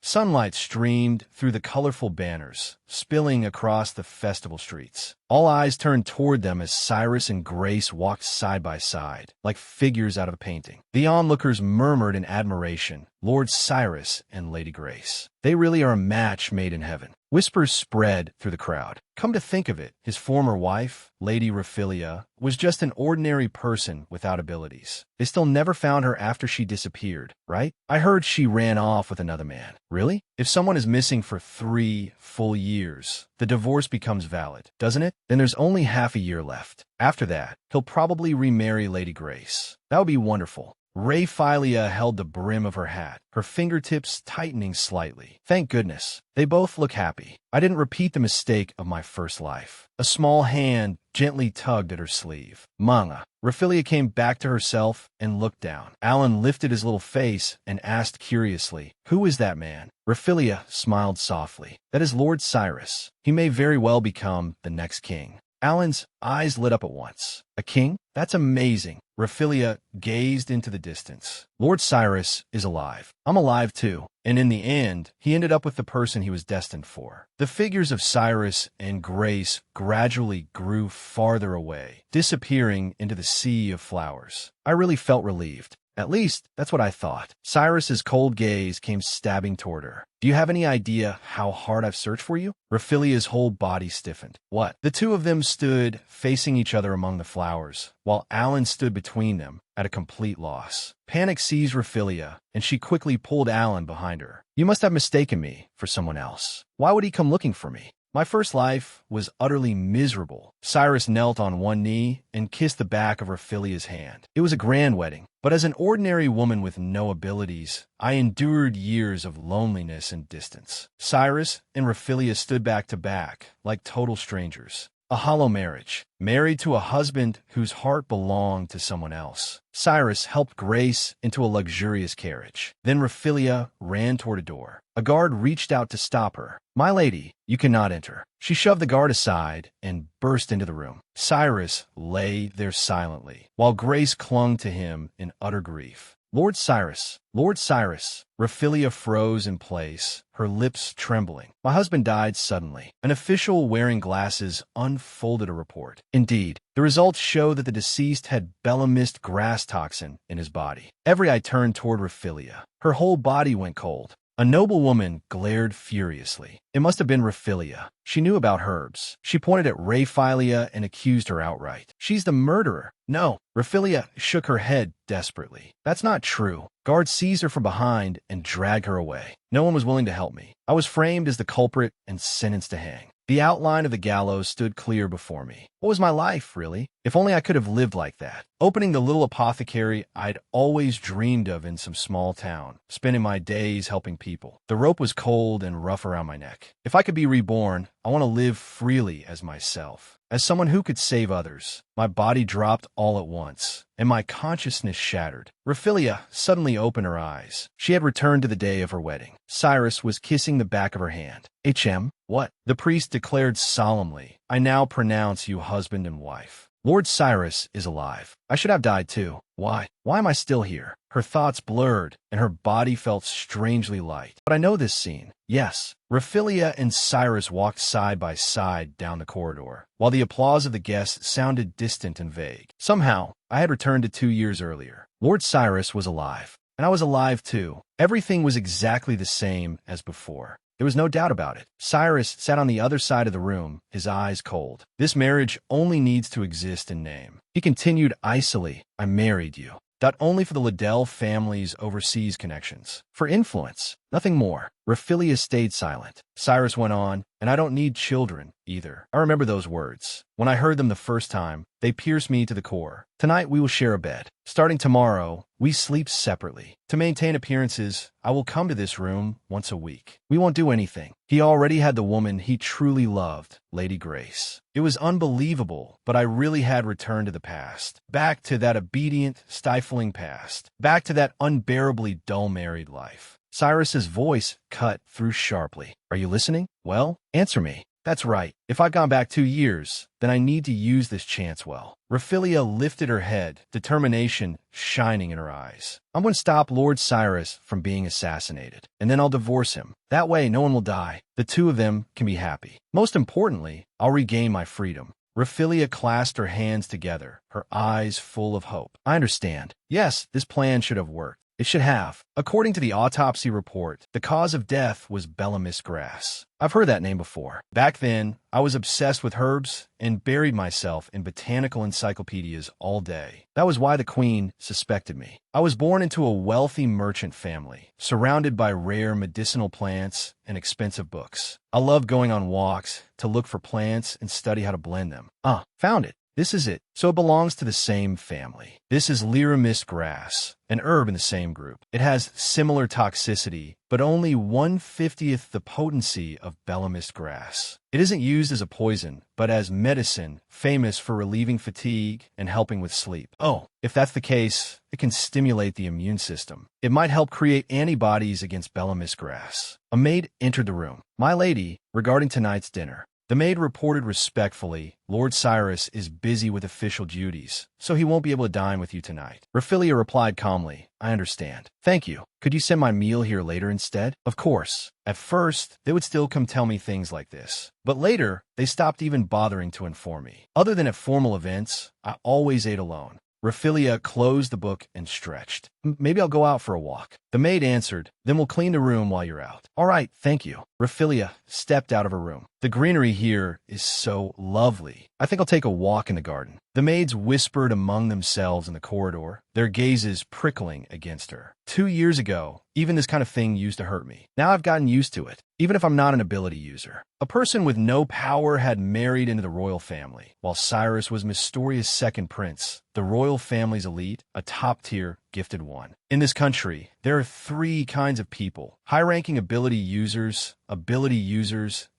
Sunlight streamed through the colorful banners, spilling across the festival streets. All eyes turned toward them as Cyrus and Grace walked side by side, like figures out of a painting. The onlookers murmured in admiration, "Lord Cyrus and Lady Grace. They really are a match made in heaven." Whispers spread through the crowd. Come to think of it, his former wife, Lady Raphilia, was just an ordinary person without abilities. They still never found her after she disappeared, right? I heard she ran off with another man. Really? If someone is missing for 3 full years, the divorce becomes valid, doesn't it? Then there's only half a year left. After that, he'll probably remarry Lady Grace. That would be wonderful. Raphilia held the brim of her hat, her fingertips tightening slightly. Thank goodness. They both look happy. I didn't repeat the mistake of my first life. A small hand gently tugged at her sleeve. Manga. Raphilia came back to herself and looked down. Alan lifted his little face and asked curiously, "Who is that man?" Raphilia smiled softly. "That is Lord Cyrus. He may very well become the next king." Alan's eyes lit up at once. A king? That's amazing. Raphilia gazed into the distance. Lord Cyrus is alive. I'm alive too. And in the end, he ended up with the person he was destined for. The figures of Cyrus and Grace gradually grew farther away, disappearing into the sea of flowers. I really felt relieved. At least, that's what I thought. Cyrus's cold gaze came stabbing toward her. "Do you have any idea how hard I've searched for you?" Raphilia's whole body stiffened. "What?" The two of them stood facing each other among the flowers, while Alan stood between them, at a complete loss. Panic seized Raphilia, and she quickly pulled Alan behind her. "You must have mistaken me for someone else. Why would he come looking for me?" My first life was utterly miserable. Cyrus knelt on one knee and kissed the back of Raphilia's hand. It was a grand wedding, but as an ordinary woman with no abilities, I endured years of loneliness and distance. Cyrus and Raphilia stood back to back, like total strangers. A hollow marriage, married to a husband whose heart belonged to someone else. Cyrus helped Grace into a luxurious carriage. Then Raphilia ran toward a door. A guard reached out to stop her. "My lady, you cannot enter." She shoved the guard aside and burst into the room. Cyrus lay there silently, while Grace clung to him in utter grief. Lord Cyrus, Lord Cyrus." Raphilia froze in place, her lips trembling. "My husband died suddenly." An official wearing glasses unfolded a report. Indeed, the results show that the deceased had belamist grass toxin in his body. Every eye turned toward Raphilia. Her whole body went cold. A noble woman glared furiously. It must have been Raphilia. She knew about herbs. She pointed at Raphilia and accused her outright. "She's the murderer." "No." Raphilia shook her head desperately. "That's not true." Guards seized her from behind and dragged her away. No one was willing to help me. I was framed as the culprit and sentenced to hang. The outline of the gallows stood clear before me. What was my life, really? If only I could have lived like that. Opening the little apothecary I'd always dreamed of in some small town, spending my days helping people. The rope was cold and rough around my neck. If I could be reborn, I want to live freely as myself, as someone who could save others. My body dropped all at once, and my consciousness shattered. Raphilia suddenly opened her eyes. She had returned to the day of her wedding. Cyrus was kissing the back of her hand. "H.M., what?" The priest declared solemnly, "I now pronounce you husband and wife. Lord Cyrus is alive. I should have died too. Why? Why am I still here?" Her thoughts blurred, and her body felt strangely light. But I know this scene. Yes. Raphilia and Cyrus walked side by side down the corridor, while the applause of the guests sounded distant and vague. Somehow, I had returned to 2 years earlier. Lord Cyrus was alive, and I was alive too. Everything was exactly the same as before. There was no doubt about it. Cyrus sat on the other side of the room, his eyes cold. "This marriage only needs to exist in name." He continued icily, "I married you. Not only for the Liddell family's overseas connections. For influence. Nothing more." Raphilia stayed silent. Cyrus went on, "And I don't need children, either." I remember those words. When I heard them the first time, they pierced me to the core. "Tonight we will share a bed. Starting tomorrow, we sleep separately. To maintain appearances, I will come to this room once a week. We won't do anything." He already had the woman he truly loved, Lady Grace. It was unbelievable, but I really had returned to the past. Back to that obedient, stifling past. Back to that unbearably dull married life. Cyrus's voice cut through sharply. "Are you listening? Well, answer me." That's right. If I've gone back 2 years, then I need to use this chance well. Raphilia lifted her head, determination shining in her eyes. I'm going to stop Lord Cyrus from being assassinated, and then I'll divorce him. That way, no one will die. The two of them can be happy. Most importantly, I'll regain my freedom. Raphilia clasped her hands together, her eyes full of hope. I understand. Yes, this plan should have worked. It should have. According to the autopsy report, the cause of death was Bellamist grass. I've heard that name before. Back then, I was obsessed with herbs and buried myself in botanical encyclopedias all day. That was why the queen suspected me. I was born into a wealthy merchant family, surrounded by rare medicinal plants and expensive books. I loved going on walks to look for plants and study how to blend them. Found it. This is it. So it belongs to the same family. This is Lyramist grass, an herb in the same group. It has similar toxicity, but only 1/50th the potency of Bellamist grass. It isn't used as a poison, but as medicine, famous for relieving fatigue and helping with sleep. If that's the case, it can stimulate the immune system. It might help create antibodies against Bellamist grass. A maid entered the room. My lady, regarding tonight's dinner. The maid reported respectfully, Lord Cyrus is busy with official duties, so he won't be able to dine with you tonight. Raphilia replied calmly, I understand. Thank you. Could you send my meal here later instead? Of course. At first, they would still come tell me things like this. But later, they stopped even bothering to inform me. Other than at formal events, I always ate alone. Raphilia closed the book and stretched. Maybe I'll go out for a walk. The maid answered, then we'll clean the room while you're out. All right, thank you. Raphilia stepped out of her room. The greenery here is so lovely. I think I'll take a walk in the garden. The maids whispered among themselves in the corridor, their gazes prickling against her. 2 years ago, even this kind of thing used to hurt me. Now I've gotten used to it, even if I'm not an ability user. A person with no power had married into the royal family, while Cyrus was Mystoria's second prince, the royal family's elite, a top-tier, gifted one. In this country, there are 3 kinds of people: high-ranking ability users,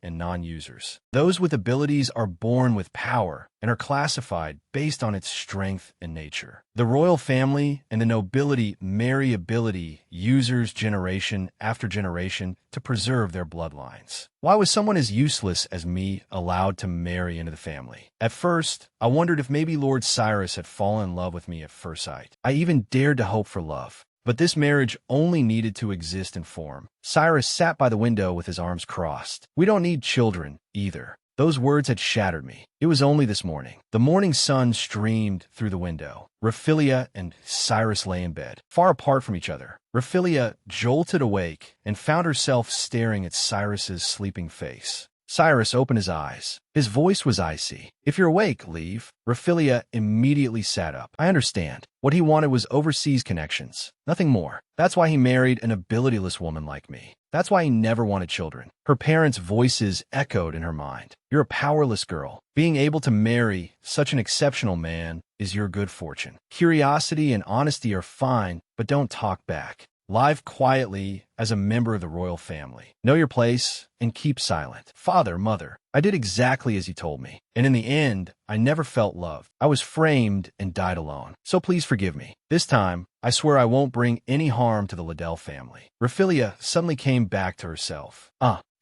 and non-users. Those with abilities are born with power and are classified based on its strength and nature. The royal family and the nobility marry ability users generation after generation to preserve their bloodlines. Why was someone as useless as me allowed to marry into the family? At first, I wondered if maybe Lord Cyrus had fallen in love with me at first sight. I even dared to hope for love. But this marriage only needed to exist in form. Cyrus sat by the window with his arms crossed. We don't need children, either. Those words had shattered me. It was only this morning. The morning sun streamed through the window. Raphilia and Cyrus lay in bed, far apart from each other. Raphilia jolted awake and found herself staring at Cyrus's sleeping face. Cyrus opened his eyes. His voice was icy. If you're awake, leave. Raphilia immediately sat up. I understand. What he wanted was overseas connections. Nothing more. That's why he married an abilityless woman like me. That's why he never wanted children. Her parents' voices echoed in her mind. You're a powerless girl. Being able to marry such an exceptional man is your good fortune. Curiosity and honesty are fine, but don't talk back. Live quietly as a member of the royal family. Know your place and keep silent. Father, mother, I did exactly as you told me. And in the end, I never felt loved. I was framed and died alone. So please forgive me. This time, I swear I won't bring any harm to the Liddell family. Raphilia suddenly came back to herself.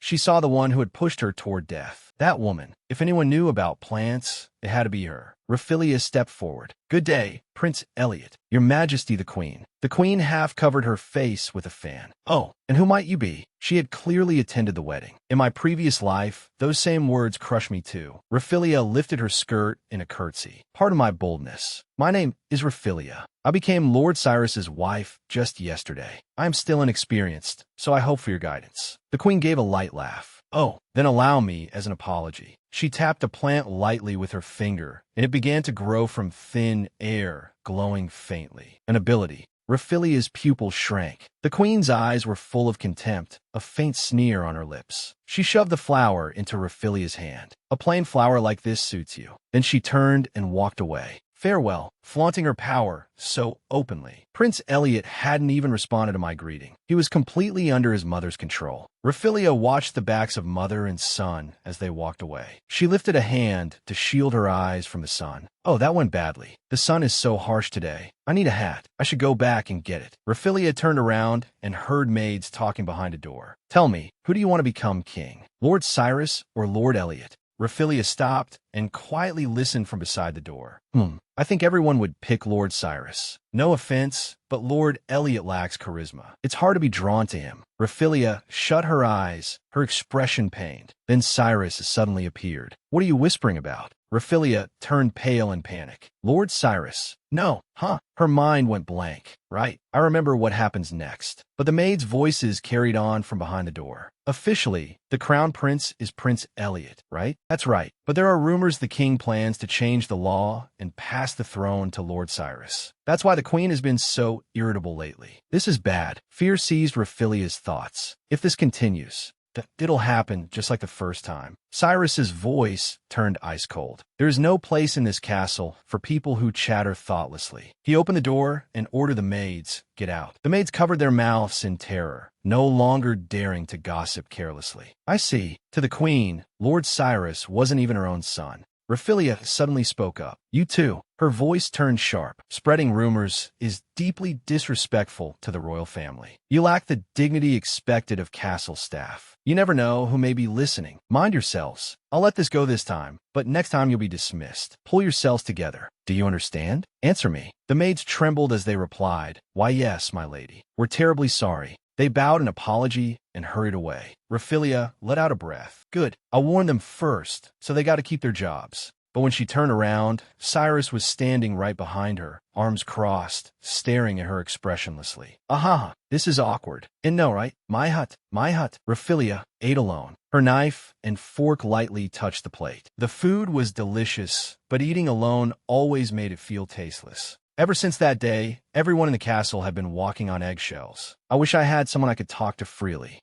She saw the one who had pushed her toward death. That woman. If anyone knew about plants, it had to be her. Raphilia stepped forward. Good day, Prince Elliot. Your Majesty the Queen. The Queen half covered her face with a fan. And who might you be? She had clearly attended the wedding. In my previous life, those same words crushed me too. Raphilia lifted her skirt in a curtsy. Pardon my boldness. My name is Raphilia. I became Lord Cyrus's wife just yesterday. I am still inexperienced, so I hope for your guidance. The Queen gave a light laugh. Then allow me as an apology. She tapped a plant lightly with her finger, and it began to grow from thin air, glowing faintly. An ability. Raphilia's pupil shrank. The Queen's eyes were full of contempt, a faint sneer on her lips. She shoved the flower into Raphilia's hand. A plain flower like this suits you. Then she turned and walked away. farewell, flaunting her power so openly. Prince Elliot hadn't even responded to my greeting. He was completely under his mother's control. Raphilia watched the backs of mother and son as they walked away. She lifted a hand to shield her eyes from the sun. Oh, that went badly. The sun is so harsh today. I need a hat. I should go back and get it. Raphilia turned around and heard maids talking behind a door. Tell me, who do you want to become king? Lord Cyrus or Lord Elliot? Raphilia stopped and quietly listened from beside the door. I think everyone would pick Lord Cyrus. No offense, but Lord Elliot lacks charisma. It's hard to be drawn to him. Raphilia shut her eyes, her expression pained. Then Cyrus suddenly appeared. What are you whispering about? Raphilia turned pale in panic. Lord Cyrus. No, Her mind went blank. Right, I remember what happens next. But the maids' voices carried on from behind the door. Officially, the crown prince is Prince Elliot, right? That's right. But there are rumors the king plans to change the law and pass the throne to Lord Cyrus. That's why the queen has been so irritable lately. This is bad. Fear seized Raphilia's thoughts. If this continues, it'll happen just like the first time. Cyrus's voice turned ice cold. There is no place in this castle for people who chatter thoughtlessly. He opened the door and ordered the maids, get out. The maids covered their mouths in terror, no longer daring to gossip carelessly. I see. To the queen, Lord Cyrus wasn't even her own son. Raphilia suddenly spoke up. You too. Her voice turned sharp. Spreading rumors is deeply disrespectful to the royal family. You lack the dignity expected of castle staff. You never know who may be listening. Mind yourselves. I'll let this go this time, but next time you'll be dismissed. Pull yourselves together. Do you understand? Answer me. The maids trembled as they replied, Why yes, my lady. We're terribly sorry. They bowed in apology and hurried away. Raphilia let out a breath. Good. I'll warn them first, so they got to keep their jobs. But when she turned around, Cyrus was standing right behind her, arms crossed, staring at her expressionlessly. This is awkward. And no, right? My hut. Raphilia ate alone. Her knife and fork lightly touched the plate. The food was delicious, but eating alone always made it feel tasteless. Ever since that day, everyone in the castle had been walking on eggshells. I wish I had someone I could talk to freely.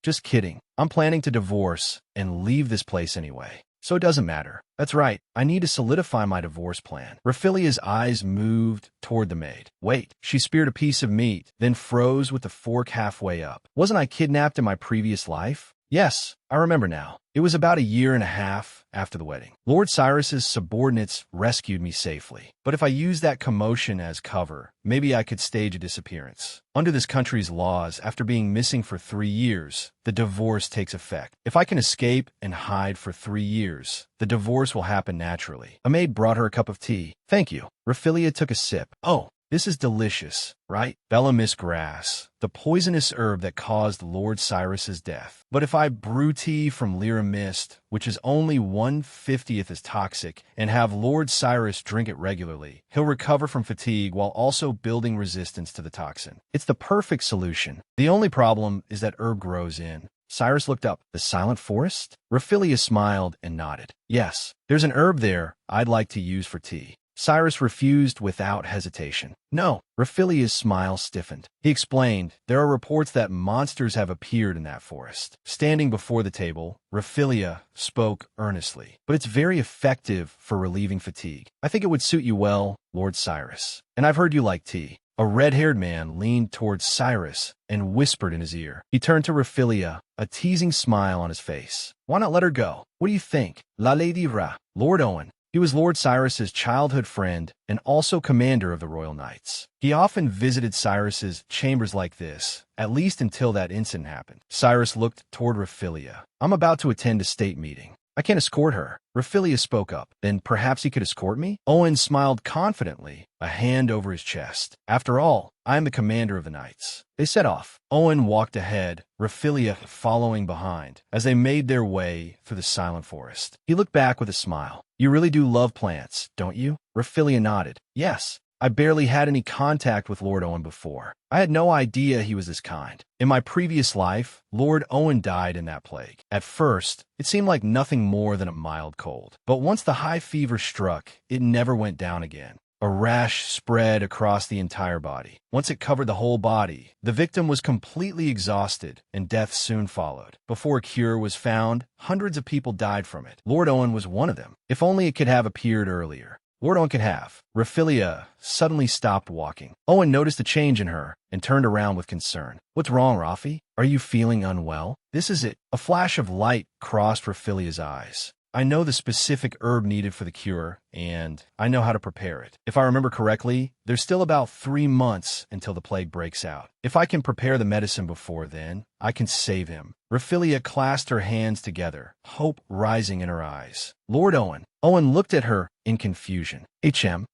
Just kidding. I'm planning to divorce and leave this place anyway. So it doesn't matter. That's right. I need to solidify my divorce plan. Raphilia's eyes moved toward the maid. Wait. She speared a piece of meat, then froze with the fork halfway up. Wasn't I kidnapped in my previous life? Yes, I remember now. It was about a year and a half after the wedding. Lord Cyrus's subordinates rescued me safely. But if I use that commotion as cover, maybe I could stage a disappearance. Under this country's laws, after being missing for 3 years, the divorce takes effect. If I can escape and hide for 3 years, the divorce will happen naturally. A maid brought her a cup of tea. Thank you. Raphilia took a sip. Oh, this is delicious, right? Belamis grass, the poisonous herb that caused Lord Cyrus's death. But if I brew tea from Lyra mist, which is only 1/50th as toxic, and have Lord Cyrus drink it regularly, he'll recover from fatigue while also building resistance to the toxin. It's the perfect solution. The only problem is that herb grows in. Cyrus looked up. The silent forest? Raphilia smiled and nodded. Yes, there's an herb there I'd like to use for tea. Cyrus refused without hesitation. No. Raphilia's smile stiffened. He explained, there are reports that monsters have appeared in that forest. Standing before the table, Raphilia spoke earnestly. But it's very effective for relieving fatigue. I think it would suit you well, Lord Cyrus. And I've heard you like tea. A red-haired man leaned towards Cyrus and whispered in his ear. He turned to Raphilia, a teasing smile on his face. Why not let her go? What do you think? La Lady Ra. Lord Owen. He was Lord Cyrus's childhood friend and also commander of the Royal Knights. He often visited Cyrus's chambers like this, at least until that incident happened. Cyrus looked toward Raphilia. I'm about to attend a state meeting. I can't escort her. Raphilia spoke up. Then perhaps he could escort me? Owen smiled confidently, a hand over his chest. After all, I am the commander of the knights. They set off. Owen walked ahead, Raphilia following behind, as they made their way through the silent forest. He looked back with a smile. You really do love plants, don't you? Raphilia nodded. Yes. I barely had any contact with Lord Owen before. I had no idea he was this kind. In my previous life, Lord Owen died in that plague. At first, it seemed like nothing more than a mild cold. But once the high fever struck, it never went down again. A rash spread across the entire body. Once it covered the whole body, the victim was completely exhausted, and death soon followed. Before a cure was found, hundreds of people died from it. Lord Owen was one of them. If only it could have appeared earlier. Lord Owen could have. Raphilia suddenly stopped walking. Owen noticed a change in her and turned around with concern. What's wrong, Rafi? Are you feeling unwell? This is it. A flash of light crossed Raphilia's eyes. I know the specific herb needed for the cure, and I know how to prepare it. If I remember correctly, there's still about 3 months until the plague breaks out. If I can prepare the medicine before then, I can save him. Raphilia clasped her hands together, hope rising in her eyes. Lord Owen. Owen looked at her in confusion.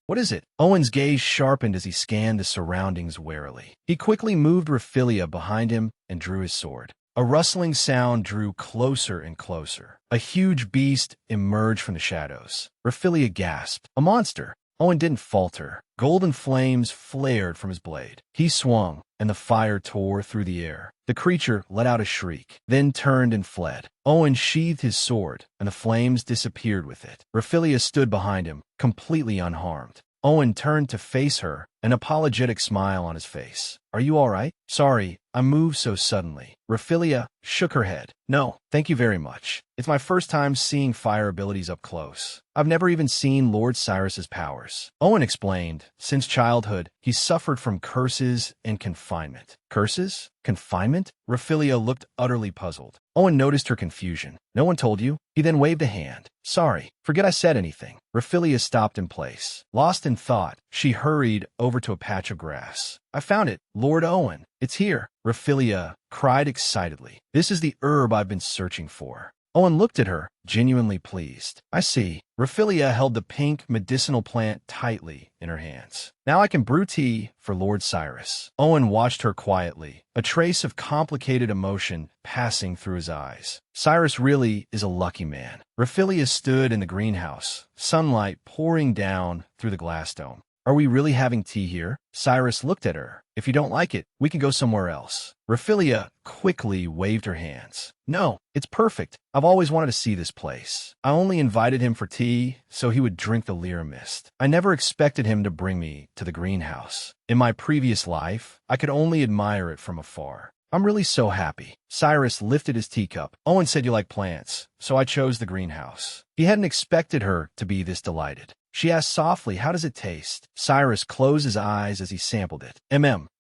What is it? Owen's gaze sharpened as he scanned the surroundings warily. He quickly moved Raphilia behind him and drew his sword. A rustling sound drew closer and closer. A huge beast emerged from the shadows. Raphilia gasped. A monster! Owen didn't falter. Golden flames flared from his blade. He swung, and the fire tore through the air. The creature let out a shriek, then turned and fled. Owen sheathed his sword, and the flames disappeared with it. Raphilia stood behind him, completely unharmed. Owen turned to face her, an apologetic smile on his face. Are you all right? Sorry, I moved so suddenly. Raphilia shook her head. No, thank you very much. It's my first time seeing fire abilities up close. I've never even seen Lord Cyrus's powers. Owen explained, since childhood, he suffered from curses and confinement. Curses? Confinement? Raphilia looked utterly puzzled. Owen noticed her confusion. No one told you? He then waved a hand. Sorry, forget I said anything. Raphilia stopped in place. Lost in thought, she hurried over to a patch of grass. I found it, Lord Owen. It's here. Raphilia cried excitedly. This is the herb I've been searching for. Owen looked at her, genuinely pleased. I see. Raphilia held the pink medicinal plant tightly in her hands. Now I can brew tea for Lord Cyrus. Owen watched her quietly, a trace of complicated emotion passing through his eyes. Cyrus really is a lucky man. Raphilia stood in the greenhouse, sunlight pouring down through the glass dome. Are we really having tea here? Cyrus looked at her. If you don't like it, we can go somewhere else. Raphilia quickly waved her hands. No, it's perfect. I've always wanted to see this place. I only invited him for tea so he would drink the Lyra mist. I never expected him to bring me to the greenhouse. In my previous life, I could only admire it from afar. I'm really so happy. Cyrus lifted his teacup. Owen said you like plants, so I chose the greenhouse. He hadn't expected her to be this delighted. She asked softly, how does it taste? Cyrus closed his eyes as he sampled it.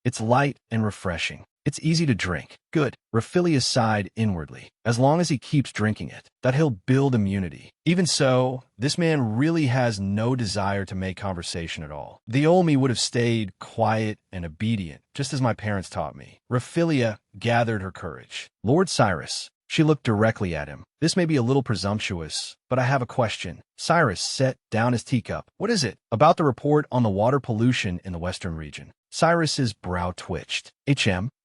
It's light and refreshing. It's easy to drink. Good. Raphilia sighed inwardly. As long as he keeps drinking it, that he'll build immunity. Even so, this man really has no desire to make conversation at all. The old me would have stayed quiet and obedient, just as my parents taught me. Raphilia gathered her courage. Lord Cyrus. She looked directly at him. This may be a little presumptuous, but I have a question. Cyrus set down his teacup. What is it? About the report on the water pollution in the western region. Cyrus's brow twitched.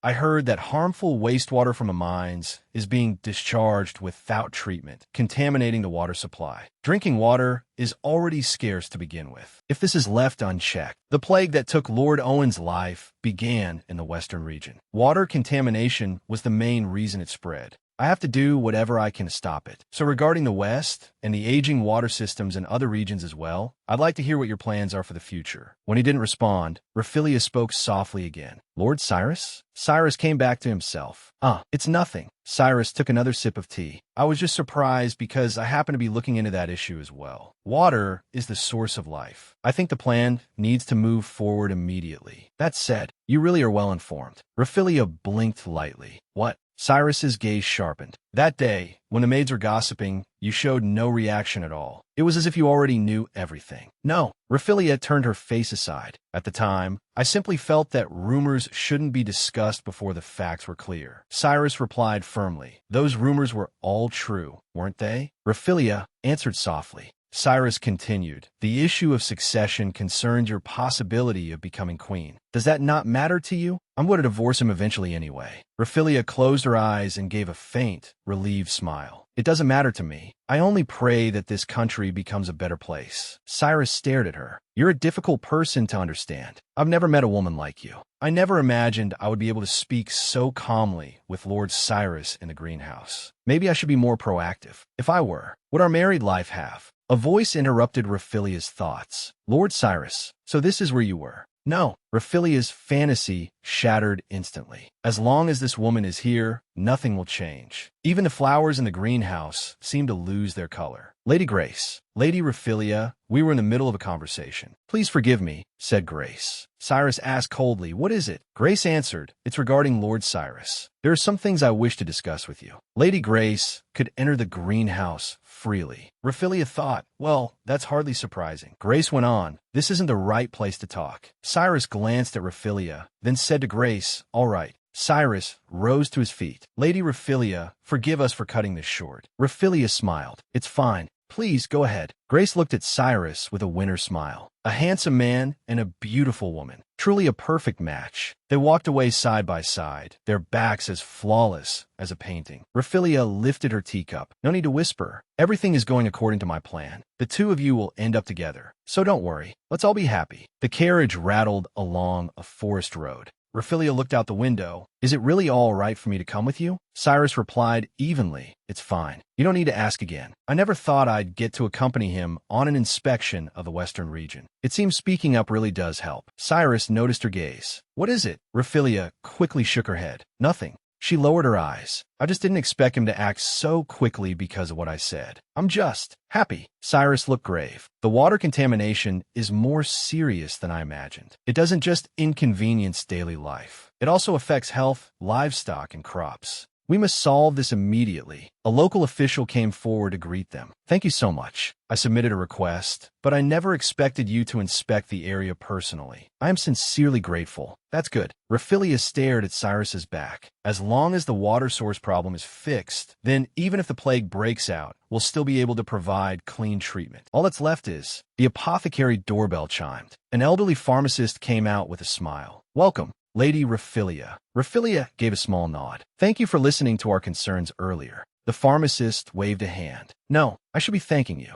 I heard that harmful wastewater from the mines is being discharged without treatment, contaminating the water supply. Drinking water is already scarce to begin with. If this is left unchecked, the plague that took Lord Owen's life began in the western region. Water contamination was the main reason it spread. I have to do whatever I can to stop it. So regarding the West and the aging water systems in other regions as well, I'd like to hear what your plans are for the future. When he didn't respond, Raphilia spoke softly again. Lord Cyrus? Cyrus came back to himself. It's nothing. Cyrus took another sip of tea. I was just surprised because I happen to be looking into that issue as well. Water is the source of life. I think the plan needs to move forward immediately. That said, you really are well informed. Raphilia blinked lightly. What? Cyrus's gaze sharpened. That day, when the maids were gossiping, you showed no reaction at all. It was as if you already knew everything. No, Raphilia turned her face aside. At the time, I simply felt that rumors shouldn't be discussed before the facts were clear. Cyrus replied firmly. Those rumors were all true, weren't they? Raphilia answered softly. Cyrus continued, the issue of succession concerns your possibility of becoming queen. Does that not matter to you? I'm going to divorce him eventually anyway. Raphilia closed her eyes and gave a faint, relieved smile. It doesn't matter to me. I only pray that this country becomes a better place. Cyrus stared at her. You're a difficult person to understand. I've never met a woman like you. I never imagined I would be able to speak so calmly with Lord Cyrus in the greenhouse. Maybe I should be more proactive. If I were, would our married life have? A voice interrupted Raphilia's thoughts. Lord Cyrus, so this is where you were. No, Raphilia's fantasy shattered instantly. As long as this woman is here, nothing will change. Even the flowers in the greenhouse seem to lose their color. Lady Grace, Lady Raphilia, we were in the middle of a conversation. Please forgive me, said Grace. Cyrus asked coldly, what is it? Grace answered, it's regarding Lord Cyrus. There are some things I wish to discuss with you. Lady Grace could enter the greenhouse freely. Raphilia thought, well, that's hardly surprising. Grace went on, this isn't the right place to talk. Cyrus glanced at Raphilia, then said to Grace, all right. Cyrus rose to his feet. Lady Raphilia, forgive us for cutting this short. Raphilia smiled. It's fine. Please go ahead. Grace looked at Cyrus with a winner smile. A handsome man and a beautiful woman. Truly a perfect match. They walked away side by side, their backs as flawless as a painting. Raphilia lifted her teacup. No need to whisper. Everything is going according to my plan. The two of you will end up together. So don't worry. Let's all be happy. The carriage rattled along a forest road. Raphilia looked out the window. Is it really all right for me to come with you? Cyrus replied evenly, it's fine. You don't need to ask again. I never thought I'd get to accompany him on an inspection of the western region. It seems speaking up really does help. Cyrus noticed her gaze. What is it? Raphilia quickly shook her head. Nothing. She lowered her eyes. I just didn't expect him to act so quickly because of what I said. I'm just happy. Cyrus looked grave. The water contamination is more serious than I imagined. It doesn't just inconvenience daily life. It also affects health, livestock, and crops. We must solve this immediately. A local official came forward to greet them. Thank you so much. I submitted a request, but I never expected you to inspect the area personally. I am sincerely grateful. That's good. Raphilia stared at Cyrus's back. As long as the water source problem is fixed, then even if the plague breaks out, we'll still be able to provide clean treatment. All that's left is... The apothecary doorbell chimed. An elderly pharmacist came out with a smile. Welcome, Lady Raphilia. Raphilia gave a small nod. Thank you for listening to our concerns earlier. The pharmacist waved a hand. No, I should be thanking you.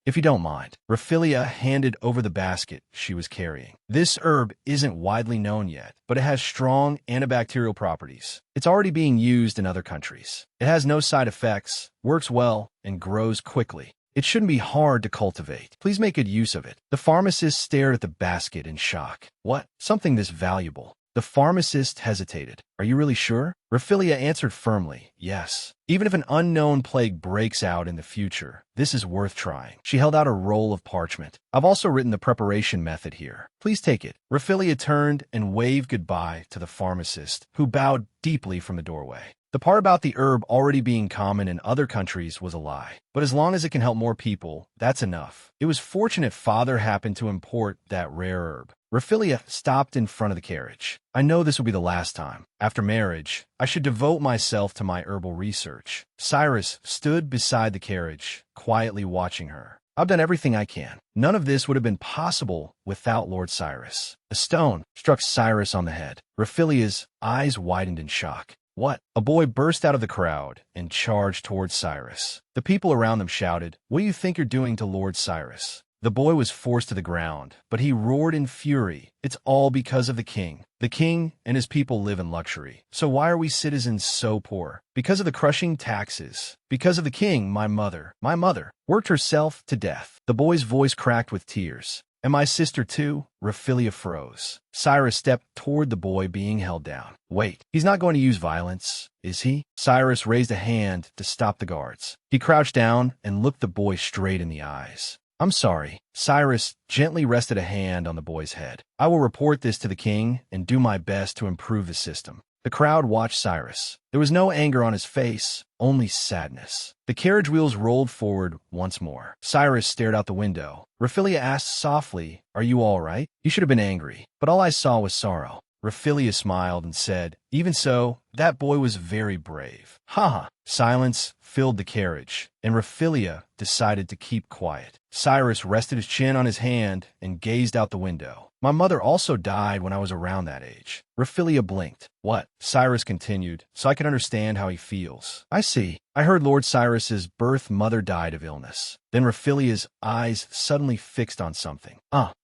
If you don't mind. Raphilia handed over the basket she was carrying. This herb isn't widely known yet, but it has strong antibacterial properties. It's already being used in other countries. It has no side effects, works well, and grows quickly. It shouldn't be hard to cultivate. Please make good use of it. The pharmacist stared at the basket in shock. What? Something this valuable? The pharmacist hesitated. Are you really sure? Raphilia answered firmly, yes. Even if an unknown plague breaks out in the future, this is worth trying. She held out a roll of parchment. I've also written the preparation method here. Please take it. Raphilia turned and waved goodbye to the pharmacist, who bowed deeply from the doorway. The part about the herb already being common in other countries was a lie. But as long as it can help more people, that's enough. It was fortunate father happened to import that rare herb. Raphilia stopped in front of the carriage. I know this will be the last time. After marriage, I should devote myself to my herbal research. Cyrus stood beside the carriage, quietly watching her. I've done everything I can. None of this would have been possible without Lord Cyrus. A stone struck Cyrus on the head. Raphilia's eyes widened in shock. What? A boy burst out of the crowd and charged towards Cyrus. The people around them shouted, What do you think you're doing to Lord Cyrus? The boy was forced to the ground, but he roared in fury. It's all because of the king. The king and his people live in luxury. So why are we citizens so poor? Because of the crushing taxes. Because of the king, my mother, worked herself to death. The boy's voice cracked with tears. And my sister too? Raphilia froze. Cyrus stepped toward the boy being held down. Wait, he's not going to use violence, is he? Cyrus raised a hand to stop the guards. He crouched down and looked the boy straight in the eyes. I'm sorry. Cyrus gently rested a hand on the boy's head. I will report this to the king and do my best to improve the system. The crowd watched Cyrus. There was no anger on his face, only sadness. The carriage wheels rolled forward once more. Cyrus stared out the window. Raphilia asked softly, Are you all right? You should have been angry, but all I saw was sorrow. Raphilia smiled and said, Even so, that boy was very brave. Ha! Silence filled the carriage, and Raphilia decided to keep quiet. Cyrus rested his chin on his hand and gazed out the window. My mother also died when I was around that age. Raphilia blinked. What? Cyrus continued, so I can understand how he feels. I see. I heard Lord Cyrus's birth mother died of illness. Then Raphilia's eyes suddenly fixed on something.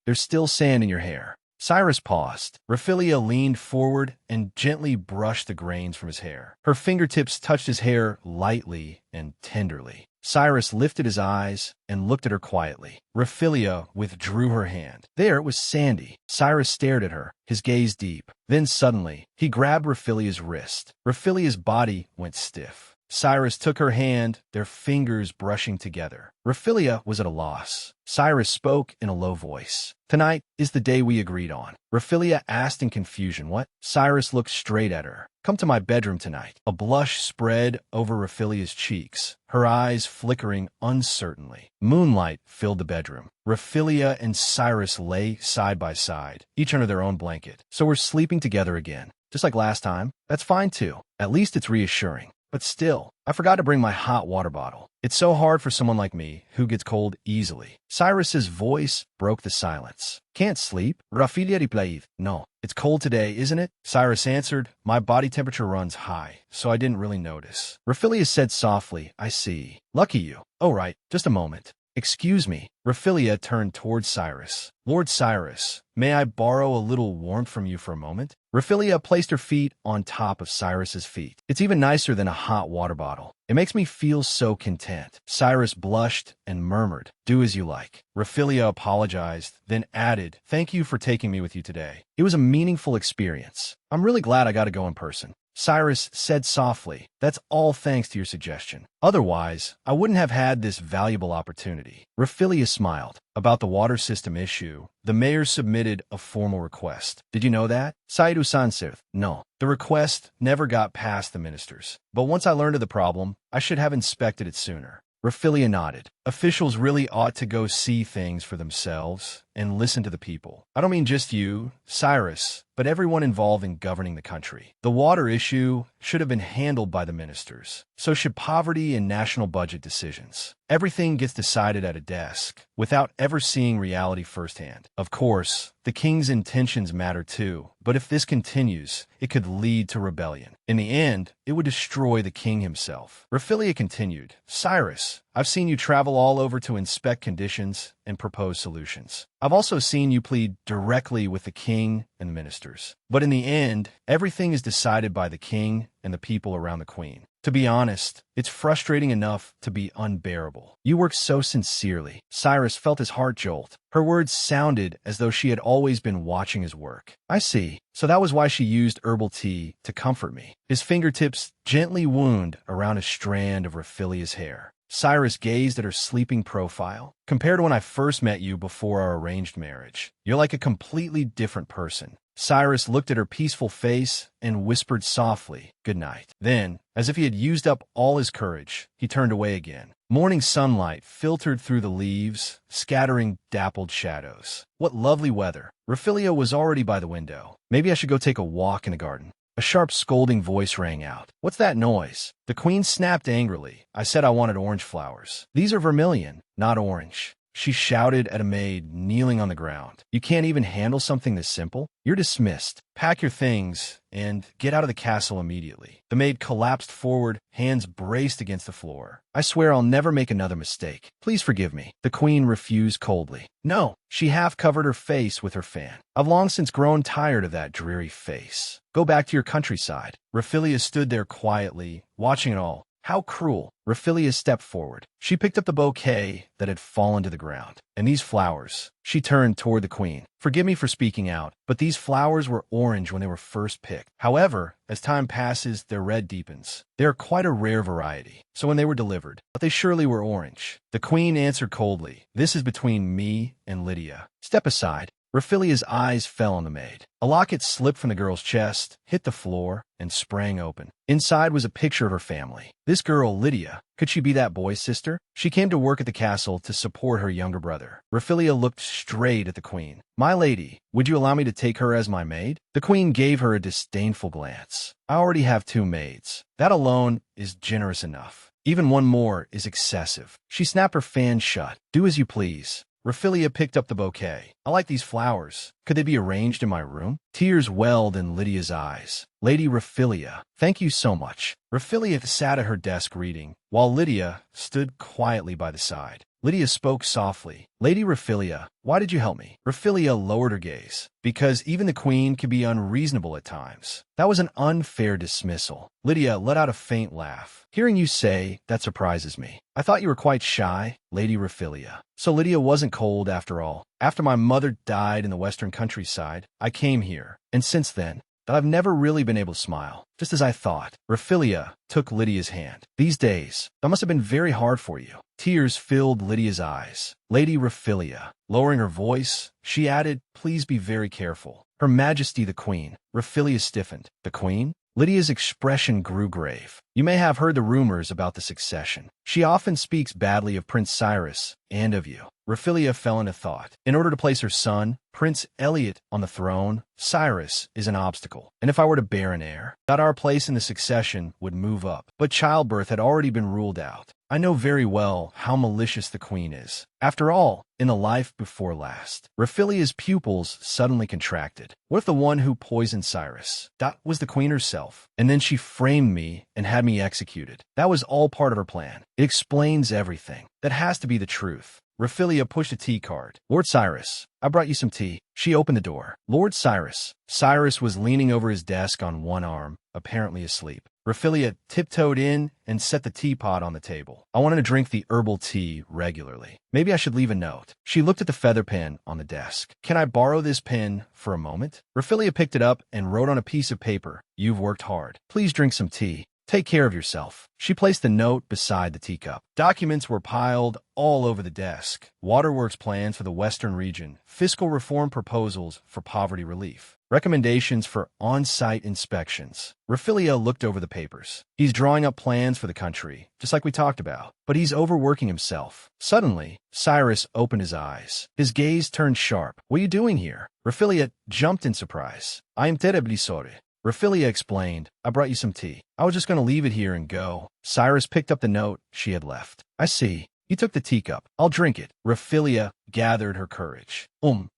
There's still sand in your hair. Cyrus paused. Raphilia leaned forward and gently brushed the grains from his hair. Her fingertips touched his hair lightly and tenderly. Cyrus lifted his eyes and looked at her quietly. Raphaelia withdrew her hand. There it was Sandy. Cyrus stared at her, his gaze deep. Then suddenly, he grabbed Raphaelia's wrist. Raphaelia's body went stiff. Cyrus took her hand, their fingers brushing together. Raphaelia was at a loss. Cyrus spoke in a low voice. "Tonight is the day we agreed on." Raphaelia asked in confusion, "What?" Cyrus looked straight at her. "Come to my bedroom tonight." A blush spread over Raphaelia's cheeks, her eyes flickering uncertainly. Moonlight filled the bedroom. Raphaelia and Cyrus lay side by side, each under their own blanket. "So we're sleeping together again, just like last time? That's fine too. At least it's reassuring. But still, I forgot to bring my hot water bottle. It's so hard for someone like me, who gets cold easily." Cyrus's voice broke the silence. "Can't sleep?" Raphaelia replied. "No. It's cold today, isn't it?" Cyrus answered, "My body temperature runs high, so I didn't really notice." Raphaelia said softly, "I see. Lucky you. Oh, right. Just a moment. Excuse me." Raphaelia turned towards Cyrus. "Lord Cyrus, may I borrow a little warmth from you for a moment?" Raphaelia placed her feet on top of Cyrus's feet. "It's even nicer than a hot water bottle. It makes me feel so content." Cyrus blushed and murmured, "Do as you like." Raphaelia apologized, then added, "Thank you for taking me with you today. It was a meaningful experience. I'm really glad I got to go in person." Cyrus said softly, "That's all thanks to your suggestion. Otherwise, I wouldn't have had this valuable opportunity." Raphaelia smiled. "About the water system issue, the mayor submitted a formal request. Did you know that?" Sayadu-san said, "No. The request never got past the ministers. But once I learned of the problem, I should have inspected it sooner." Raphaelia nodded. "Officials really ought to go see things for themselves and listen to the people. I don't mean just you, Cyrus, but everyone involved in governing the country. The water issue should have been handled by the ministers. So should poverty and national budget decisions. Everything gets decided at a desk, without ever seeing reality firsthand. Of course, the king's intentions matter too, but if this continues, it could lead to rebellion. In the end, it would destroy the king himself." Raphaelia continued, "Cyrus, I've seen you travel all over to inspect conditions and propose solutions. I've also seen you plead directly with the king and the ministers. But in the end, everything is decided by the king and the people around the queen. To be honest, it's frustrating enough to be unbearable. You work so sincerely." Cyrus felt his heart jolt. Her words sounded as though she had always been watching his work. "I see. So that was why she used herbal tea to comfort me." His fingertips gently wound around a strand of Raphaelia's hair. Cyrus gazed at her sleeping profile. "Compared to when I first met you before our arranged marriage, you're like a completely different person." Cyrus looked at her peaceful face and whispered softly, "Good night." Then, as if he had used up all his courage, he turned away again. Morning sunlight filtered through the leaves, scattering dappled shadows. What lovely weather. Raphaelia was already by the window. "Maybe I should go take a walk in the garden." A sharp scolding voice rang out. "What's that noise?" The queen snapped angrily. "I said I wanted orange flowers. These are vermilion, not orange." She shouted at a maid kneeling on the ground. "You can't even handle something this simple? You're dismissed. Pack your things and get out of the castle immediately." The maid collapsed forward, hands braced against the floor. "I swear I'll never make another mistake. Please forgive me." The queen refused coldly. "No." She half covered her face with her fan. "I've long since grown tired of that dreary face. Go back to your countryside." Raphaelia stood there quietly, watching it all. How cruel. Raphaelia stepped forward. She picked up the bouquet that had fallen to the ground. "And these flowers." She turned toward the queen. "Forgive me for speaking out, but these flowers were orange when they were first picked. However, as time passes, their red deepens. They are quite a rare variety. So when they were delivered, but they surely were orange." The queen answered coldly, "This is between me and Lydia. Step aside." Raphaelia's eyes fell on the maid. A locket slipped from the girl's chest, hit the floor, and sprang open. Inside was a picture of her family. This girl, Lydia, could she be that boy's sister? She came to work at the castle to support her younger brother. Raphaelia looked straight at the queen. "My lady, would you allow me to take her as my maid?" The queen gave her a disdainful glance. "I already have 2 maids. That alone is generous enough. Even one more is excessive." She snapped her fan shut. "Do as you please." Raphaelia picked up the bouquet. "I like these flowers. Could they be arranged in my room?" Tears welled in Lydia's eyes. Lady Raphilia, thank you so much. Raphilia sat at her desk reading, while Lydia stood quietly by the side. Lydia spoke softly. Lady Raphilia, why did you help me? Raphilia lowered her gaze. Because even the queen can be unreasonable at times. That was an unfair dismissal. Lydia let out a faint laugh. Hearing you say, that surprises me. I thought you were quite shy, Lady Raphilia. So Lydia wasn't cold after all. After my mother died in the western countryside, I came here. And since then, that I've never really been able to smile, just as I thought. Raphilia took Lydia's hand. These days, that must have been very hard for you. Tears filled Lydia's eyes. Lady Raphilia, lowering her voice, she added, please be very careful. Her Majesty the Queen. Raphilia stiffened. The Queen? Lydia's expression grew grave. You may have heard the rumors about the succession. She often speaks badly of Prince Cyrus and of you. Raphilia fell into thought. In order to place her son, Prince Elliot, on the throne, Cyrus is an obstacle. And if I were to bear an heir, that our place in the succession would move up. But childbirth had already been ruled out. I know very well how malicious the queen is. After all, in the life before last, Raphilia's pupils suddenly contracted. What if the one who poisoned Cyrus? That was the queen herself. And then she framed me and had me executed. That was all part of her plan. It explains everything. That has to be the truth. Raphilia pushed a tea cart. Lord Cyrus, I brought you some tea. She opened the door. Lord Cyrus. Cyrus was leaning over his desk on one arm, apparently asleep. Raphilia tiptoed in and set the teapot on the table. I wanted to drink the herbal tea regularly. Maybe I should leave a note. She looked at the feather pen on the desk. Can I borrow this pen for a moment? Raphilia picked it up and wrote on a piece of paper, You've worked hard. Please drink some tea. Take care of yourself. She placed the note beside the teacup. Documents were piled all over the desk. Waterworks plans for the Western region, fiscal reform proposals for poverty relief, recommendations for on-site inspections. Raphilia looked over the papers. He's drawing up plans for the country, just like we talked about, but he's overworking himself. Suddenly, Cyrus opened his eyes. His gaze turned sharp. What are you doing here? Raphilia jumped in surprise. I am terribly sorry. Raphilia explained, I brought you some tea. I was just going to leave it here and go. Cyrus picked up the note she had left. I see. You took the teacup. I'll drink it. Raphilia gathered her courage.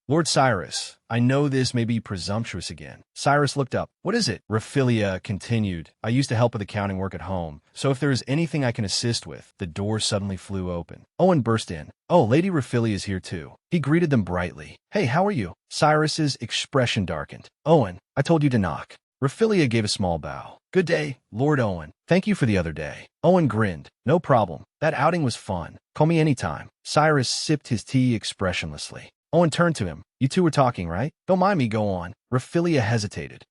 Lord Cyrus, I know this may be presumptuous again. Cyrus looked up. What is it? Raphilia continued. I used to help with accounting work at home, so if there is anything I can assist with. The door suddenly flew open. Owen burst in. Oh, Lady Raphilia is here too. He greeted them brightly. Hey, how are you? Cyrus's expression darkened. Owen, I told you to knock. Raphilia gave a small bow. Good day, Lord Owen. Thank you for the other day. Owen grinned. No problem. That outing was fun. Call me anytime. Cyrus sipped his tea expressionlessly. Owen turned to him. You two were talking, right? Don't mind me, go on. Raphilia hesitated.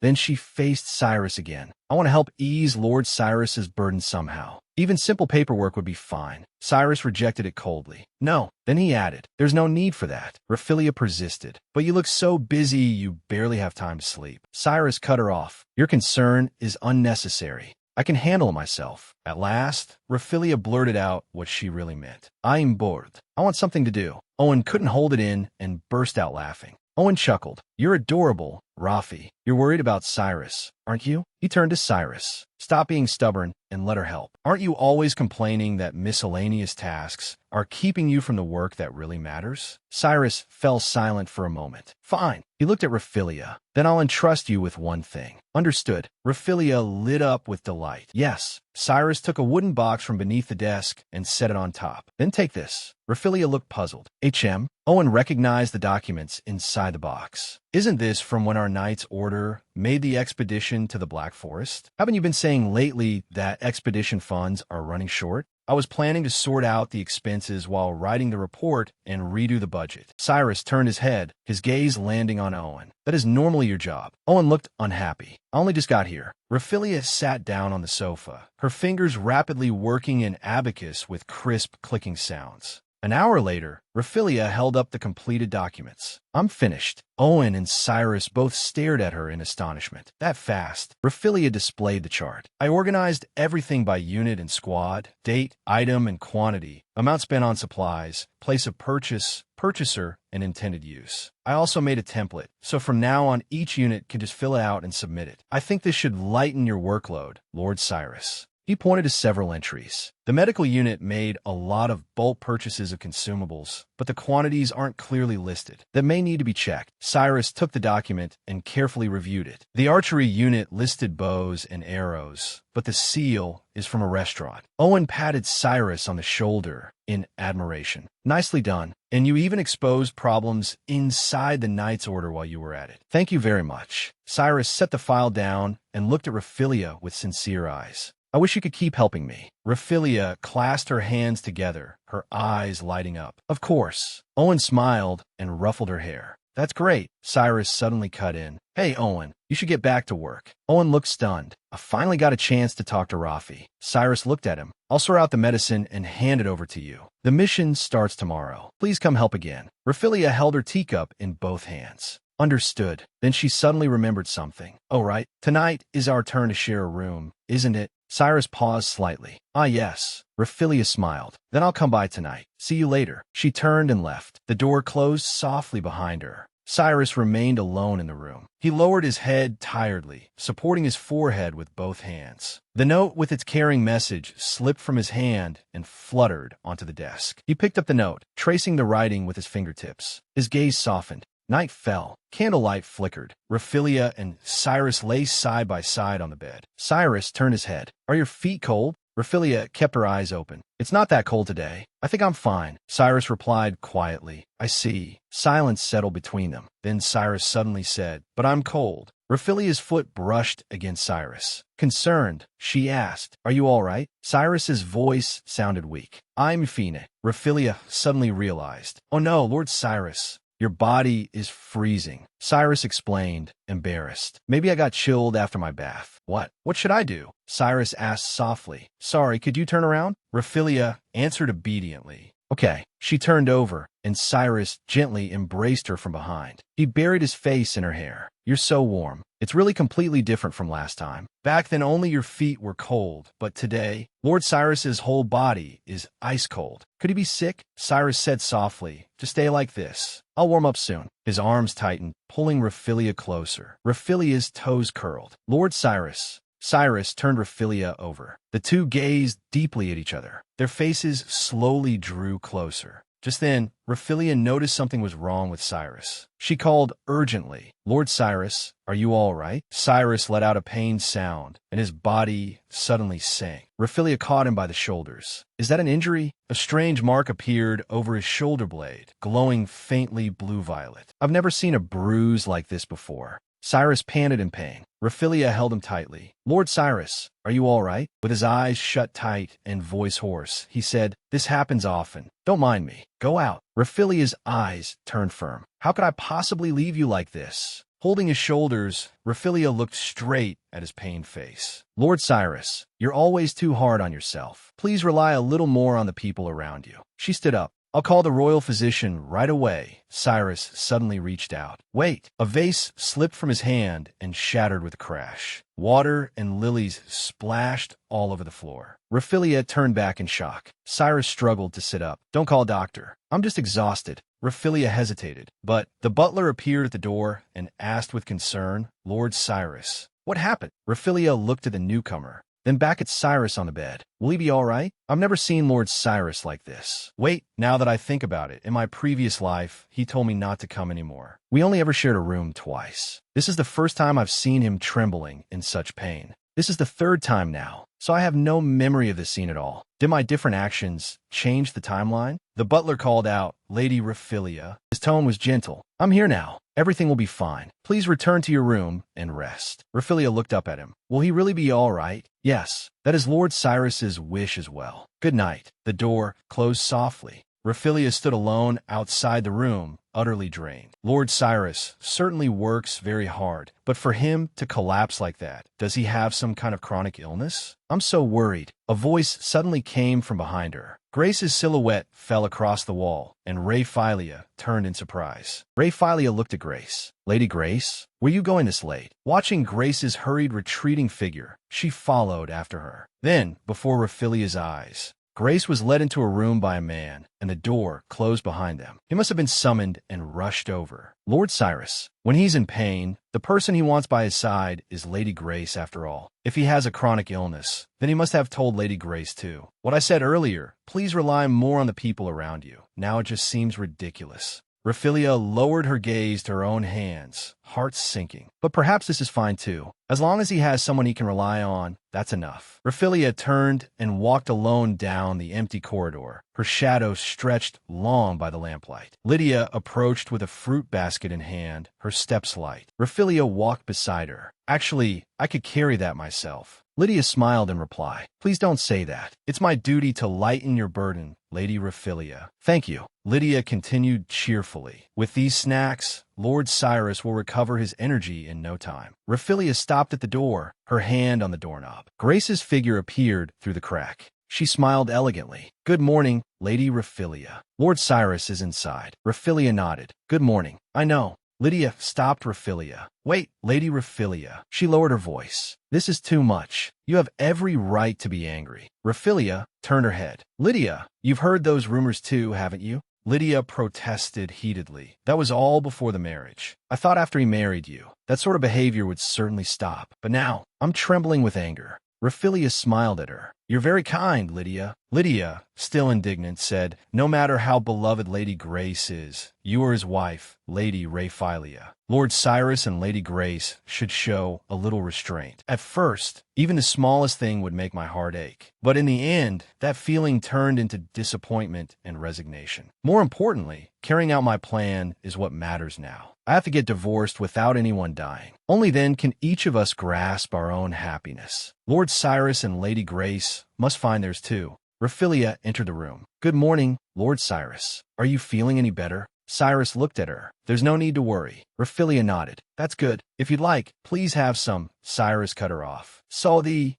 Then she faced Cyrus again. I want to help ease Lord Cyrus's burden somehow. Even simple paperwork would be fine. Cyrus rejected it coldly. No. Then he added, there's no need for that. Raphilia persisted. But you look so busy you barely have time to sleep. Cyrus cut her off. Your concern is unnecessary. I can handle it myself. At last, Raphilia blurted out what she really meant. I'm bored. I want something to do. Owen couldn't hold it in and burst out laughing. Owen chuckled. You're adorable, Rafi. You're worried about Cyrus, aren't you? He turned to Cyrus. Stop being stubborn and let her help. Aren't you always complaining that miscellaneous tasks are keeping you from the work that really matters? Cyrus fell silent for a moment. Fine. He looked at Raphilia. Then I'll entrust you with one thing. Understood. Raphilia lit up with delight. Yes. Cyrus took a wooden box from beneath the desk and set it on top. Then take this. Raphilia looked puzzled. HM? Owen recognized the documents inside the box. Isn't this from when our knight's order made the expedition to the Black Forest? Haven't you been saying lately that expedition funds are running short? I was planning to sort out the expenses while writing the report and redo the budget. Cyrus turned his head, his gaze landing on Owen. That is normally your job. Owen looked unhappy. I only just got here. Raphilia sat down on the sofa, her fingers rapidly working an abacus with crisp clicking sounds. An hour later, Raphilia held up the completed documents. I'm finished. Owen and Cyrus both stared at her in astonishment. That fast, Raphilia displayed the chart. I organized everything by unit and squad, date, item, and quantity, amount spent on supplies, place of purchase, purchaser, and intended use. I also made a template, so from now on each unit can just fill it out and submit it. I think this should lighten your workload, Lord Cyrus. He pointed to several entries. The medical unit made a lot of bulk purchases of consumables, but the quantities aren't clearly listed. That may need to be checked. Cyrus took the document and carefully reviewed it. The archery unit listed bows and arrows, but the seal is from a restaurant. Owen patted Cyrus on the shoulder in admiration. Nicely done. And you even exposed problems inside the knight's order while you were at it. Thank you very much. Cyrus set the file down and looked at Raphilia with sincere eyes. I wish you could keep helping me. Raphilia clasped her hands together, her eyes lighting up. Of course. Owen smiled and ruffled her hair. That's great. Cyrus suddenly cut in. Hey, Owen, you should get back to work. Owen looked stunned. I finally got a chance to talk to Rafi. Cyrus looked at him. I'll sort out the medicine and hand it over to you. The mission starts tomorrow. Please come help again. Raphilia held her teacup in both hands. Understood. Then she suddenly remembered something. Oh, right. Tonight is our turn to share a room, isn't it? Cyrus paused slightly. Ah, yes. Raphilia smiled. Then I'll come by tonight. See you later. She turned and left. The door closed softly behind her. Cyrus remained alone in the room. He lowered his head tiredly, supporting his forehead with both hands. The note with its carrying message slipped from his hand and fluttered onto the desk. He picked up the note, tracing the writing with his fingertips. His gaze softened. Night fell. Candlelight flickered. Raphilia and Cyrus lay side by side on the bed. Cyrus turned his head. Are your feet cold? Raphilia kept her eyes open. It's not that cold today. I think I'm fine. Cyrus replied quietly. I see. Silence settled between them. Then Cyrus suddenly said, But I'm cold. Raphilia's foot brushed against Cyrus. Concerned, she asked, Are you all right? Cyrus's voice sounded weak. I'm fine. Raphilia suddenly realized. Oh no, Lord Cyrus. Your body is freezing. Cyrus explained, embarrassed. Maybe I got chilled after my bath. What? What should I do? Cyrus asked softly. Sorry, could you turn around? Raphilia answered obediently. Okay. She turned over, and Cyrus gently embraced her from behind. He buried his face in her hair. You're so warm. It's really completely different from last time. Back then only your feet were cold, but today, Lord Cyrus's whole body is ice cold. Could he be sick? Cyrus said softly, Just stay like this. I'll warm up soon. His arms tightened, pulling Raphilia closer. Raphilia's toes curled. Lord Cyrus. Cyrus turned Raphilia over. The two gazed deeply at each other. Their faces slowly drew closer. Just then, Raphilia noticed something was wrong with Cyrus. She called urgently, Lord Cyrus, are you all right? Cyrus let out a pained sound, and his body suddenly sank. Raphilia caught him by the shoulders. Is that an injury? A strange mark appeared over his shoulder blade, glowing faintly blue-violet. I've never seen a bruise like this before. Cyrus panted in pain. Raphilia held him tightly. Lord Cyrus, are you all right? With his eyes shut tight and voice hoarse, he said, This happens often. Don't mind me. Go out. Raphilia's eyes turned firm. How could I possibly leave you like this? Holding his shoulders, Raphilia looked straight at his pained face. Lord Cyrus, you're always too hard on yourself. Please rely a little more on the people around you. She stood up. I'll call the royal physician right away. Cyrus suddenly reached out. Wait! A vase slipped from his hand and shattered with a crash. Water and lilies splashed all over the floor. Raphilia turned back in shock. Cyrus struggled to sit up. Don't call a doctor. I'm just exhausted. Raphilia hesitated, but the butler appeared at the door and asked with concern, Lord Cyrus, what happened? Raphilia looked at the newcomer, then back at Cyrus on the bed. Will he be all right? I've never seen Lord Cyrus like this. Wait, now that I think about it, in my previous life, he told me not to come anymore. We only ever shared a room twice. This is the first time I've seen him trembling in such pain. This is the third time now, so I have no memory of this scene at all. Did my different actions change the timeline? The butler called out, Lady Raphilia. His tone was gentle. I'm here now. Everything will be fine. Please return to your room and rest. Raphilia looked up at him. Will he really be all right? Yes, that is Lord Cyrus's wish as well. Good night. The door closed softly. Raphilia stood alone outside the room, utterly drained. Lord Cyrus certainly works very hard, but for him to collapse like that, does he have some kind of chronic illness? I'm so worried. A voice suddenly came from behind her. Grace's silhouette fell across the wall, and Raphilia turned in surprise. Raphilia looked at Grace. Lady Grace, were you going this late? Watching Grace's hurried retreating figure, she followed after her. Then, before Raphilia's eyes, Grace was led into a room by a man, and the door closed behind them. He must have been summoned and rushed over. Lord Cyrus. When he's in pain, the person he wants by his side is Lady Grace after all. If he has a chronic illness, then he must have told Lady Grace too. What I said earlier, please rely more on the people around you. Now it just seems ridiculous. Raphaelia lowered her gaze to her own hands, heart sinking. But perhaps this is fine too. As long as he has someone he can rely on, that's enough. Raphaelia turned and walked alone down the empty corridor, her shadow stretched long by the lamplight. Lydia approached with a fruit basket in hand, her steps light. Raphaelia walked beside her. Actually, I could carry that myself. Lydia smiled in reply. Please don't say that. It's my duty to lighten your burden, Lady Raphaelia. Thank you. Lydia continued cheerfully. With these snacks, Lord Cyrus will recover his energy in no time. Raphaelia stopped at the door, her hand on the doorknob. Grace's figure appeared through the crack. She smiled elegantly. Good morning, Lady Raphaelia. Lord Cyrus is inside. Raphaelia nodded. Good morning. I know. Lydia stopped Raphaelia. Wait, Lady Raphaelia. She lowered her voice. This is too much. You have every right to be angry. Raphaelia turned her head. Lydia, you've heard those rumors too, haven't you? Lydia protested heatedly. That was all before the marriage. I thought after he married you, that sort of behavior would certainly stop. But now, I'm trembling with anger. Raphaelia smiled at her. You're very kind, Lydia. Lydia, still indignant, said, no matter how beloved Lady Grace is, you are his wife, Lady Raphaelia. Lord Cyrus and Lady Grace should show a little restraint. At first, even the smallest thing would make my heart ache. But in the end, that feeling turned into disappointment and resignation. More importantly, carrying out my plan is what matters now. I have to get divorced without anyone dying. Only then can each of us grasp our own happiness. Lord Cyrus and Lady Grace must find theirs too. Raphaelia entered the room. Good morning, Lord Cyrus. Are you feeling any better? Cyrus looked at her. There's no need to worry. Raphaelia nodded. That's good. If you'd like, please have some. Cyrus cut her off.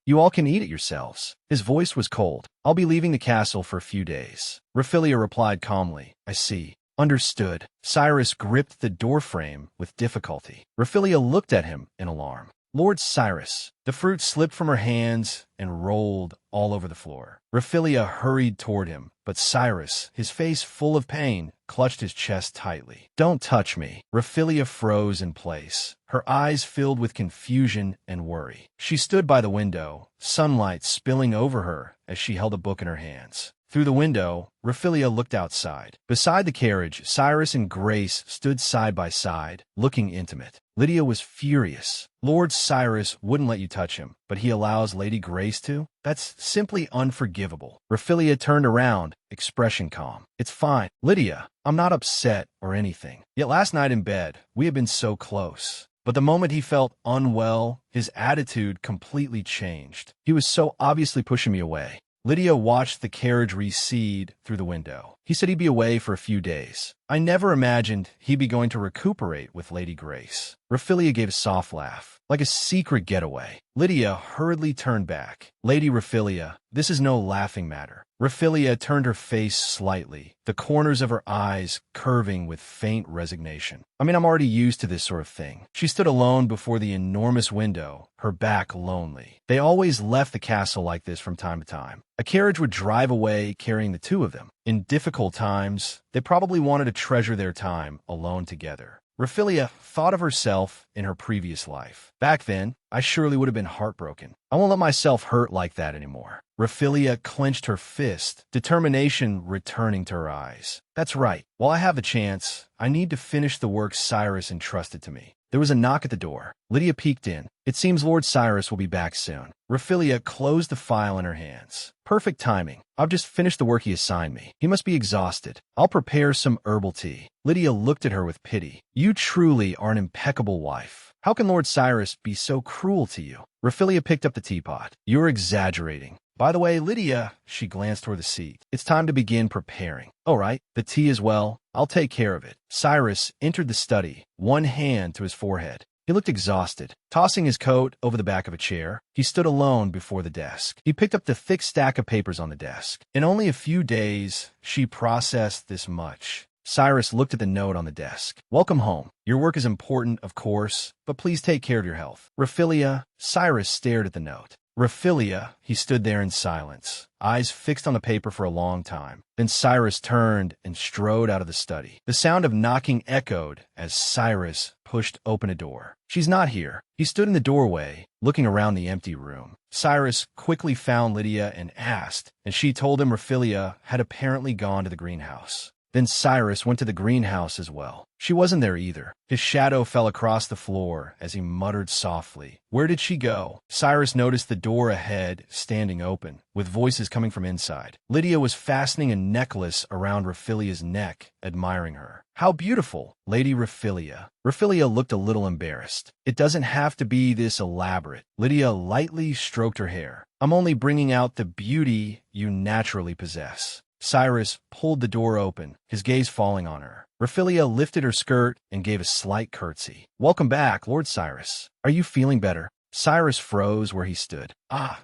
You all can eat it yourselves. His voice was cold. I'll be leaving the castle for a few days. Raphaelia replied calmly. I see. Understood. Cyrus gripped the doorframe with difficulty. Raphaelia looked at him in alarm. Lord Cyrus. The fruit slipped from her hands and rolled all over the floor. Raphaelia hurried toward him, but Cyrus, his face full of pain, clutched his chest tightly. Don't touch me. Raphaelia froze in place, her eyes filled with confusion and worry. She stood by the window, sunlight spilling over her as she held a book in her hands. Through the window, Raphaelia looked outside. Beside the carriage, Cyrus and Grace stood side by side, looking intimate. Lydia was furious. Lord Cyrus wouldn't let you touch him, but he allows Lady Grace to? That's simply unforgivable. Raphaelia turned around, expression calm. It's fine. Lydia, I'm not upset or anything. Yet last night in bed, we had been so close. But the moment he felt unwell, his attitude completely changed. He was so obviously pushing me away. Lydia watched the carriage recede through the window. He said he'd be away for a few days. I never imagined he'd be going to recuperate with Lady Grace. Raphaelia gave a soft laugh, like a secret getaway. Lydia hurriedly turned back. Lady Raphaelia, this is no laughing matter. Raphaelia turned her face slightly, the corners of her eyes curving with faint resignation. I'm already used to this sort of thing. She stood alone before the enormous window, her back lonely. They always left the castle like this from time to time. A carriage would drive away carrying the two of them. In difficult times, they probably wanted to treasure their time alone together. Raphaelia thought of herself in her previous life. Back then, I surely would have been heartbroken. I won't let myself hurt like that anymore. Raphaelia clenched her fist, determination returning to her eyes. That's right. While I have the chance, I need to finish the work Cyrus entrusted to me. There was a knock at the door. Lydia peeked in. It seems Lord Cyrus will be back soon. Raphaelia closed the file in her hands. Perfect timing. I've just finished the work he assigned me. He must be exhausted. I'll prepare some herbal tea. Lydia looked at her with pity. You truly are an impeccable wife. How can Lord Cyrus be so cruel to you? Raphaelia picked up the teapot. You're exaggerating. By the way, Lydia, she glanced toward the seat. It's time to begin preparing. All right, the tea as well. I'll take care of it. Cyrus entered the study, one hand to his forehead. He looked exhausted. Tossing his coat over the back of a chair, he stood alone before the desk. He picked up the thick stack of papers on the desk. In only a few days, she processed this much. Cyrus looked at the note on the desk. Welcome home. Your work is important, of course, but please take care of your health. Raphaelia, Cyrus stared at the note. Raphilia, he stood there in silence, eyes fixed on the paper for a long time. Then Cyrus turned and strode out of the study. The sound of knocking echoed as Cyrus pushed open a door. She's not here. He stood in the doorway, looking around the empty room. Cyrus quickly found Lydia and asked, and she told him Raphilia had apparently gone to the greenhouse. Then Cyrus went to the greenhouse as well. She wasn't there either. His shadow fell across the floor as he muttered softly, "Where did she go?" Cyrus noticed the door ahead standing open, with voices coming from inside. Lydia was fastening a necklace around Raphilia's neck, admiring her. "How beautiful, Lady Raphilia." Raphilia looked a little embarrassed. "It doesn't have to be this elaborate." Lydia lightly stroked her hair. "I'm only bringing out the beauty you naturally possess." Cyrus pulled the door open, his gaze falling on her. Raphilia lifted her skirt and gave a slight curtsy. "Welcome back, Lord Cyrus. Are you feeling better?" Cyrus froze where he stood.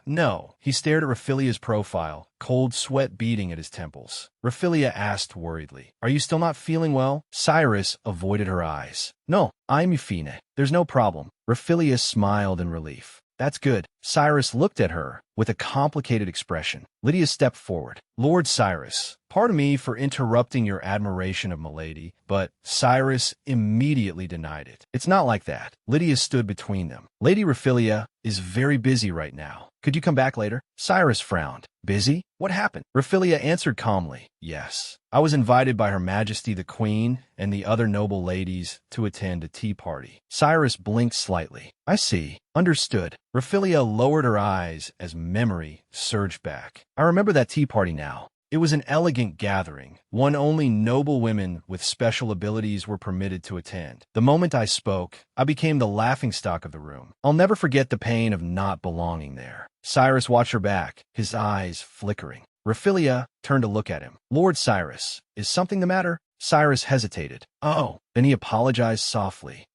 No. He stared at Raphilia's profile, cold sweat beading at his temples. Raphilia asked worriedly, "Are you still not feeling well?" Cyrus avoided her eyes. "No, I'm fine. There's no problem." Raphilia smiled in relief. "That's good." Cyrus looked at her with a complicated expression. Lydia stepped forward. "Lord Cyrus, pardon me for interrupting your admiration of Milady, but..." Cyrus immediately denied it. "It's not like that." Lydia stood between them. "Lady Raphilia is very busy right now. Could you come back later?" Cyrus frowned. "Busy? What happened?" Raphilia answered calmly, "Yes. I was invited by Her Majesty the Queen and the other noble ladies to attend a tea party." Cyrus blinked slightly. "I see. Understood." Raphilia lowered her eyes as memory surged back. "I remember that tea party now. It was an elegant gathering, one only noble women with special abilities were permitted to attend. The moment I spoke, I became the laughingstock of the room. I'll never forget the pain of not belonging there." Cyrus watched her back, his eyes flickering. Raphilia turned to look at him. "Lord Cyrus, is something the matter?" Cyrus hesitated. "Oh." Then he apologized softly.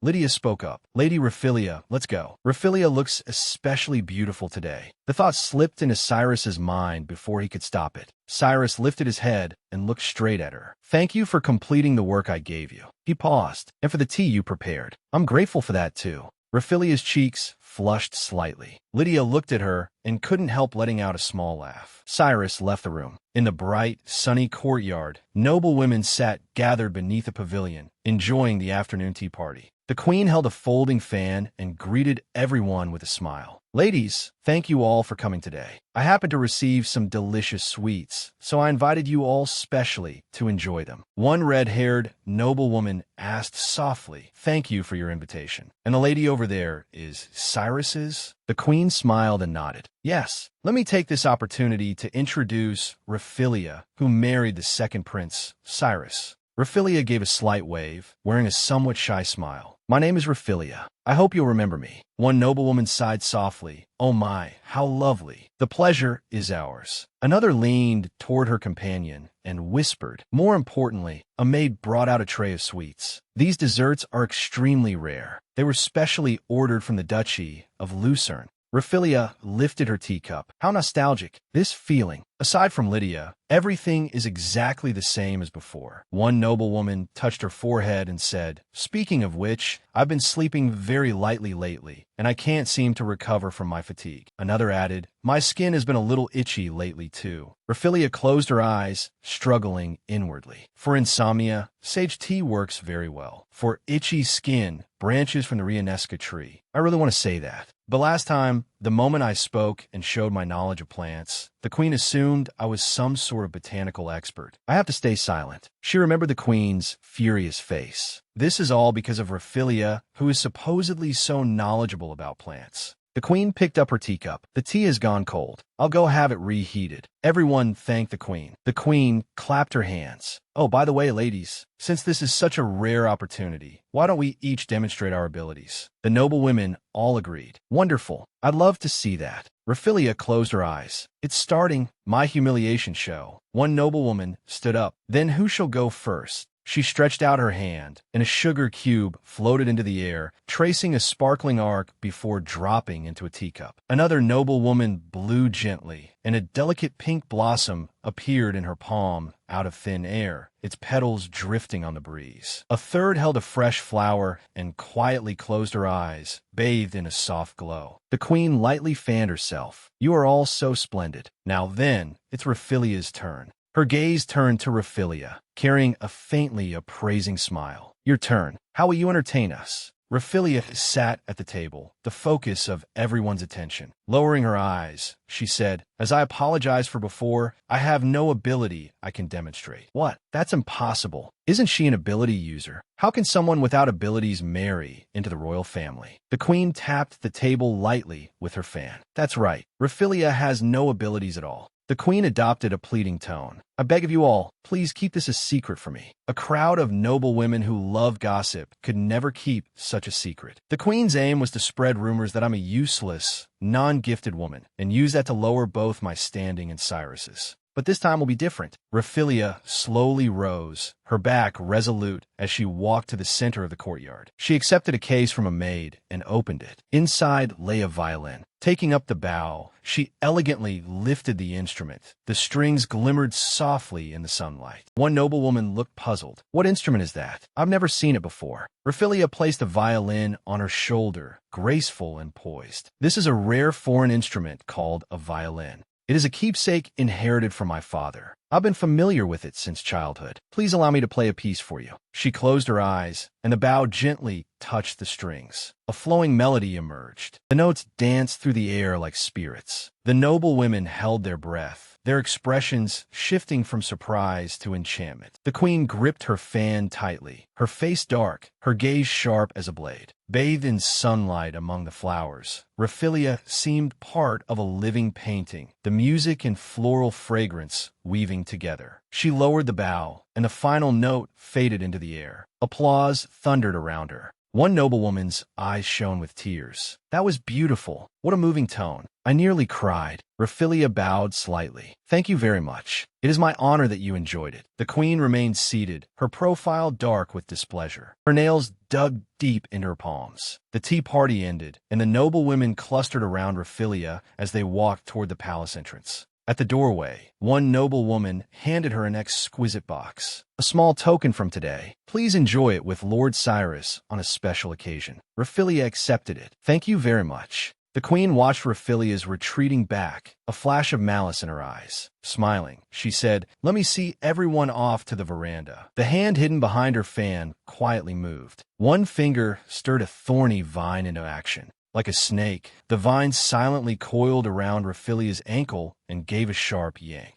Lydia spoke up. "Lady Raphilia, let's go. Raphilia looks especially beautiful today." The thought slipped into Cyrus's mind before he could stop it. Cyrus lifted his head and looked straight at her. "Thank you for completing the work I gave you." He paused. "And for the tea you prepared." "I'm grateful for that too." Raphilia's cheeks flushed slightly. Lydia looked at her and couldn't help letting out a small laugh. Cyrus left the room. In the bright, sunny courtyard, noble women sat gathered beneath a pavilion, enjoying the afternoon tea party. The queen held a folding fan and greeted everyone with a smile. "Ladies, thank you all for coming today. I happened to receive some delicious sweets, so I invited you all specially to enjoy them." One red-haired noblewoman asked softly, "Thank you for your invitation. And the lady over there is Cyrus's?" The queen smiled and nodded. "Yes. Let me take this opportunity to introduce Raphilia, who married the second prince, Cyrus." Raphilia gave a slight wave, wearing a somewhat shy smile. "My name is Raphilia. I hope you'll remember me." One noblewoman sighed softly. "Oh my, how lovely. The pleasure is ours." Another leaned toward her companion and whispered. More importantly, a maid brought out a tray of sweets. "These desserts are extremely rare. They were specially ordered from the Duchy of Lucerne." Raphilia lifted her teacup. How nostalgic. This feeling. Aside from Lydia, everything is exactly the same as before. One noblewoman touched her forehead and said, "Speaking of which, I've been sleeping very lightly lately, and I can't seem to recover from my fatigue." Another added, "My skin has been a little itchy lately too." Raphilia closed her eyes, struggling inwardly. For insomnia, sage tea works very well. For itchy skin, branches from the Rianesca tree. I really want to say that. But last time, the moment I spoke and showed my knowledge of plants, the queen assumed I was some sort of botanical expert. I have to stay silent. She remembered the queen's furious face. This is all because of Raphilia, who is supposedly so knowledgeable about plants. The queen picked up her teacup. "The tea has gone cold. I'll go have it reheated." Everyone thanked the queen. The queen clapped her hands. "Oh, by the way, ladies, since this is such a rare opportunity, why don't we each demonstrate our abilities?" The noble women all agreed. "Wonderful. I'd love to see that." Raphilia closed her eyes. "It's starting. My humiliation show." One noblewoman stood up. "Then who shall go first?" She stretched out her hand, and a sugar cube floated into the air, tracing a sparkling arc before dropping into a teacup. Another noblewoman blew gently, and a delicate pink blossom appeared in her palm out of thin air, its petals drifting on the breeze. A third held a fresh flower and quietly closed her eyes, bathed in a soft glow. The queen lightly fanned herself. "You are all so splendid. Now then, it's Raphilia's turn." Her gaze turned to Raphilia, carrying a faintly appraising smile. "Your turn. How will you entertain us?" Raphilia sat at the table, the focus of everyone's attention. Lowering her eyes, she said, "As I apologized for before, I have no ability I can demonstrate." "What? That's impossible. Isn't she an ability user? How can someone without abilities marry into the royal family?" The queen tapped the table lightly with her fan. "That's right. Raphilia has no abilities at all." The queen adopted a pleading tone. "I beg of you all, please keep this a secret from me." A crowd of noble women who love gossip could never keep such a secret. The queen's aim was to spread rumors that I'm a useless, non-gifted woman, and use that to lower both my standing and Cyrus's. But this time will be different. Raphilia slowly rose, her back resolute as she walked to the center of the courtyard. She accepted a case from a maid and opened it. Inside lay a violin. Taking up the bow, she elegantly lifted the instrument. The strings glimmered softly in the sunlight. One noblewoman looked puzzled. "What instrument is that? I've never seen it before." Raphilia placed a violin on her shoulder, graceful and poised. "This is a rare foreign instrument called a violin. It is a keepsake inherited from my father. I've been familiar with it since childhood. Please allow me to play a piece for you." She closed her eyes, and the bow gently touched the strings. A flowing melody emerged. The notes danced through the air like spirits. The noble women held their breath, their expressions shifting from surprise to enchantment. The queen gripped her fan tightly, her face dark, her gaze sharp as a blade. Bathed in sunlight among the flowers, Raphilia seemed part of a living painting, the music and floral fragrance weaving together. She lowered the bow, and the final note faded into the air. Applause thundered around her. One noblewoman's eyes shone with tears. "That was beautiful. What a moving tone. I nearly cried." Raphilia bowed slightly. "Thank you very much. It is my honor that you enjoyed it." The queen remained seated, her profile dark with displeasure. Her nails dug deep into her palms. The tea party ended, and the noble women clustered around Raphilia as they walked toward the palace entrance. At the doorway, one noble woman handed her an exquisite box. "A small token from today. Please enjoy it with Lord Cyrus on a special occasion." Raphilia accepted it. "Thank you very much." The queen watched Raphilia's retreating back, a flash of malice in her eyes. Smiling, she said, "Let me see everyone off to the veranda." The hand hidden behind her fan quietly moved. One finger stirred a thorny vine into action. Like a snake, the vine silently coiled around Raphilia's ankle and gave a sharp yank.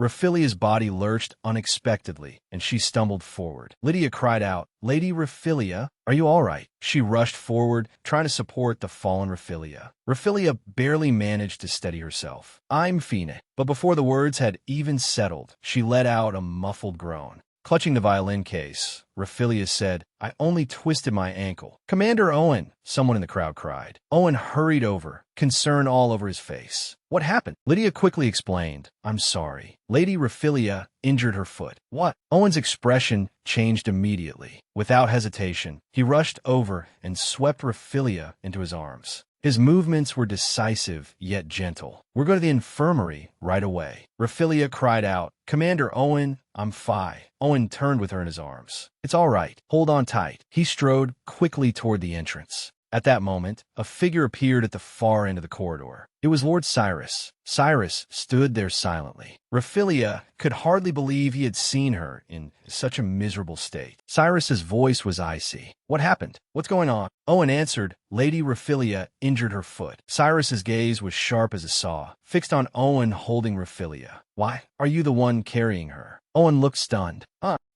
Raphilia's body lurched unexpectedly, and she stumbled forward. Lydia cried out, "Lady Raphilia, are you all right?" She rushed forward, trying to support the fallen Raphilia. Raphilia barely managed to steady herself. "I'm Fina." But before the words had even settled, she let out a muffled groan. Clutching the violin case, Raphilia said, "I only twisted my ankle." "Commander Owen!" someone in the crowd cried. Owen hurried over, concern all over his face. "What happened?" Lydia quickly explained, "I'm sorry. Lady Raphilia injured her foot." "What?" Owen's expression changed immediately. Without hesitation, he rushed over and swept Raphilia into his arms. His movements were decisive yet gentle. "We're going to the infirmary right away." Raphilia cried out, "Commander Owen, I'm fine." Owen turned with her in his arms. "It's all right. Hold on tight." He strode quickly toward the entrance. At that moment, a figure appeared at the far end of the corridor. It was Lord Cyrus. Cyrus stood there silently. Raphilia could hardly believe he had seen her in such a miserable state. Cyrus's voice was icy. "What happened? What's going on?" Owen answered, "Lady Raphilia injured her foot." Cyrus's gaze was sharp as a saw, fixed on Owen holding Raphilia. "Why, are you the one carrying her?" Owen looked stunned.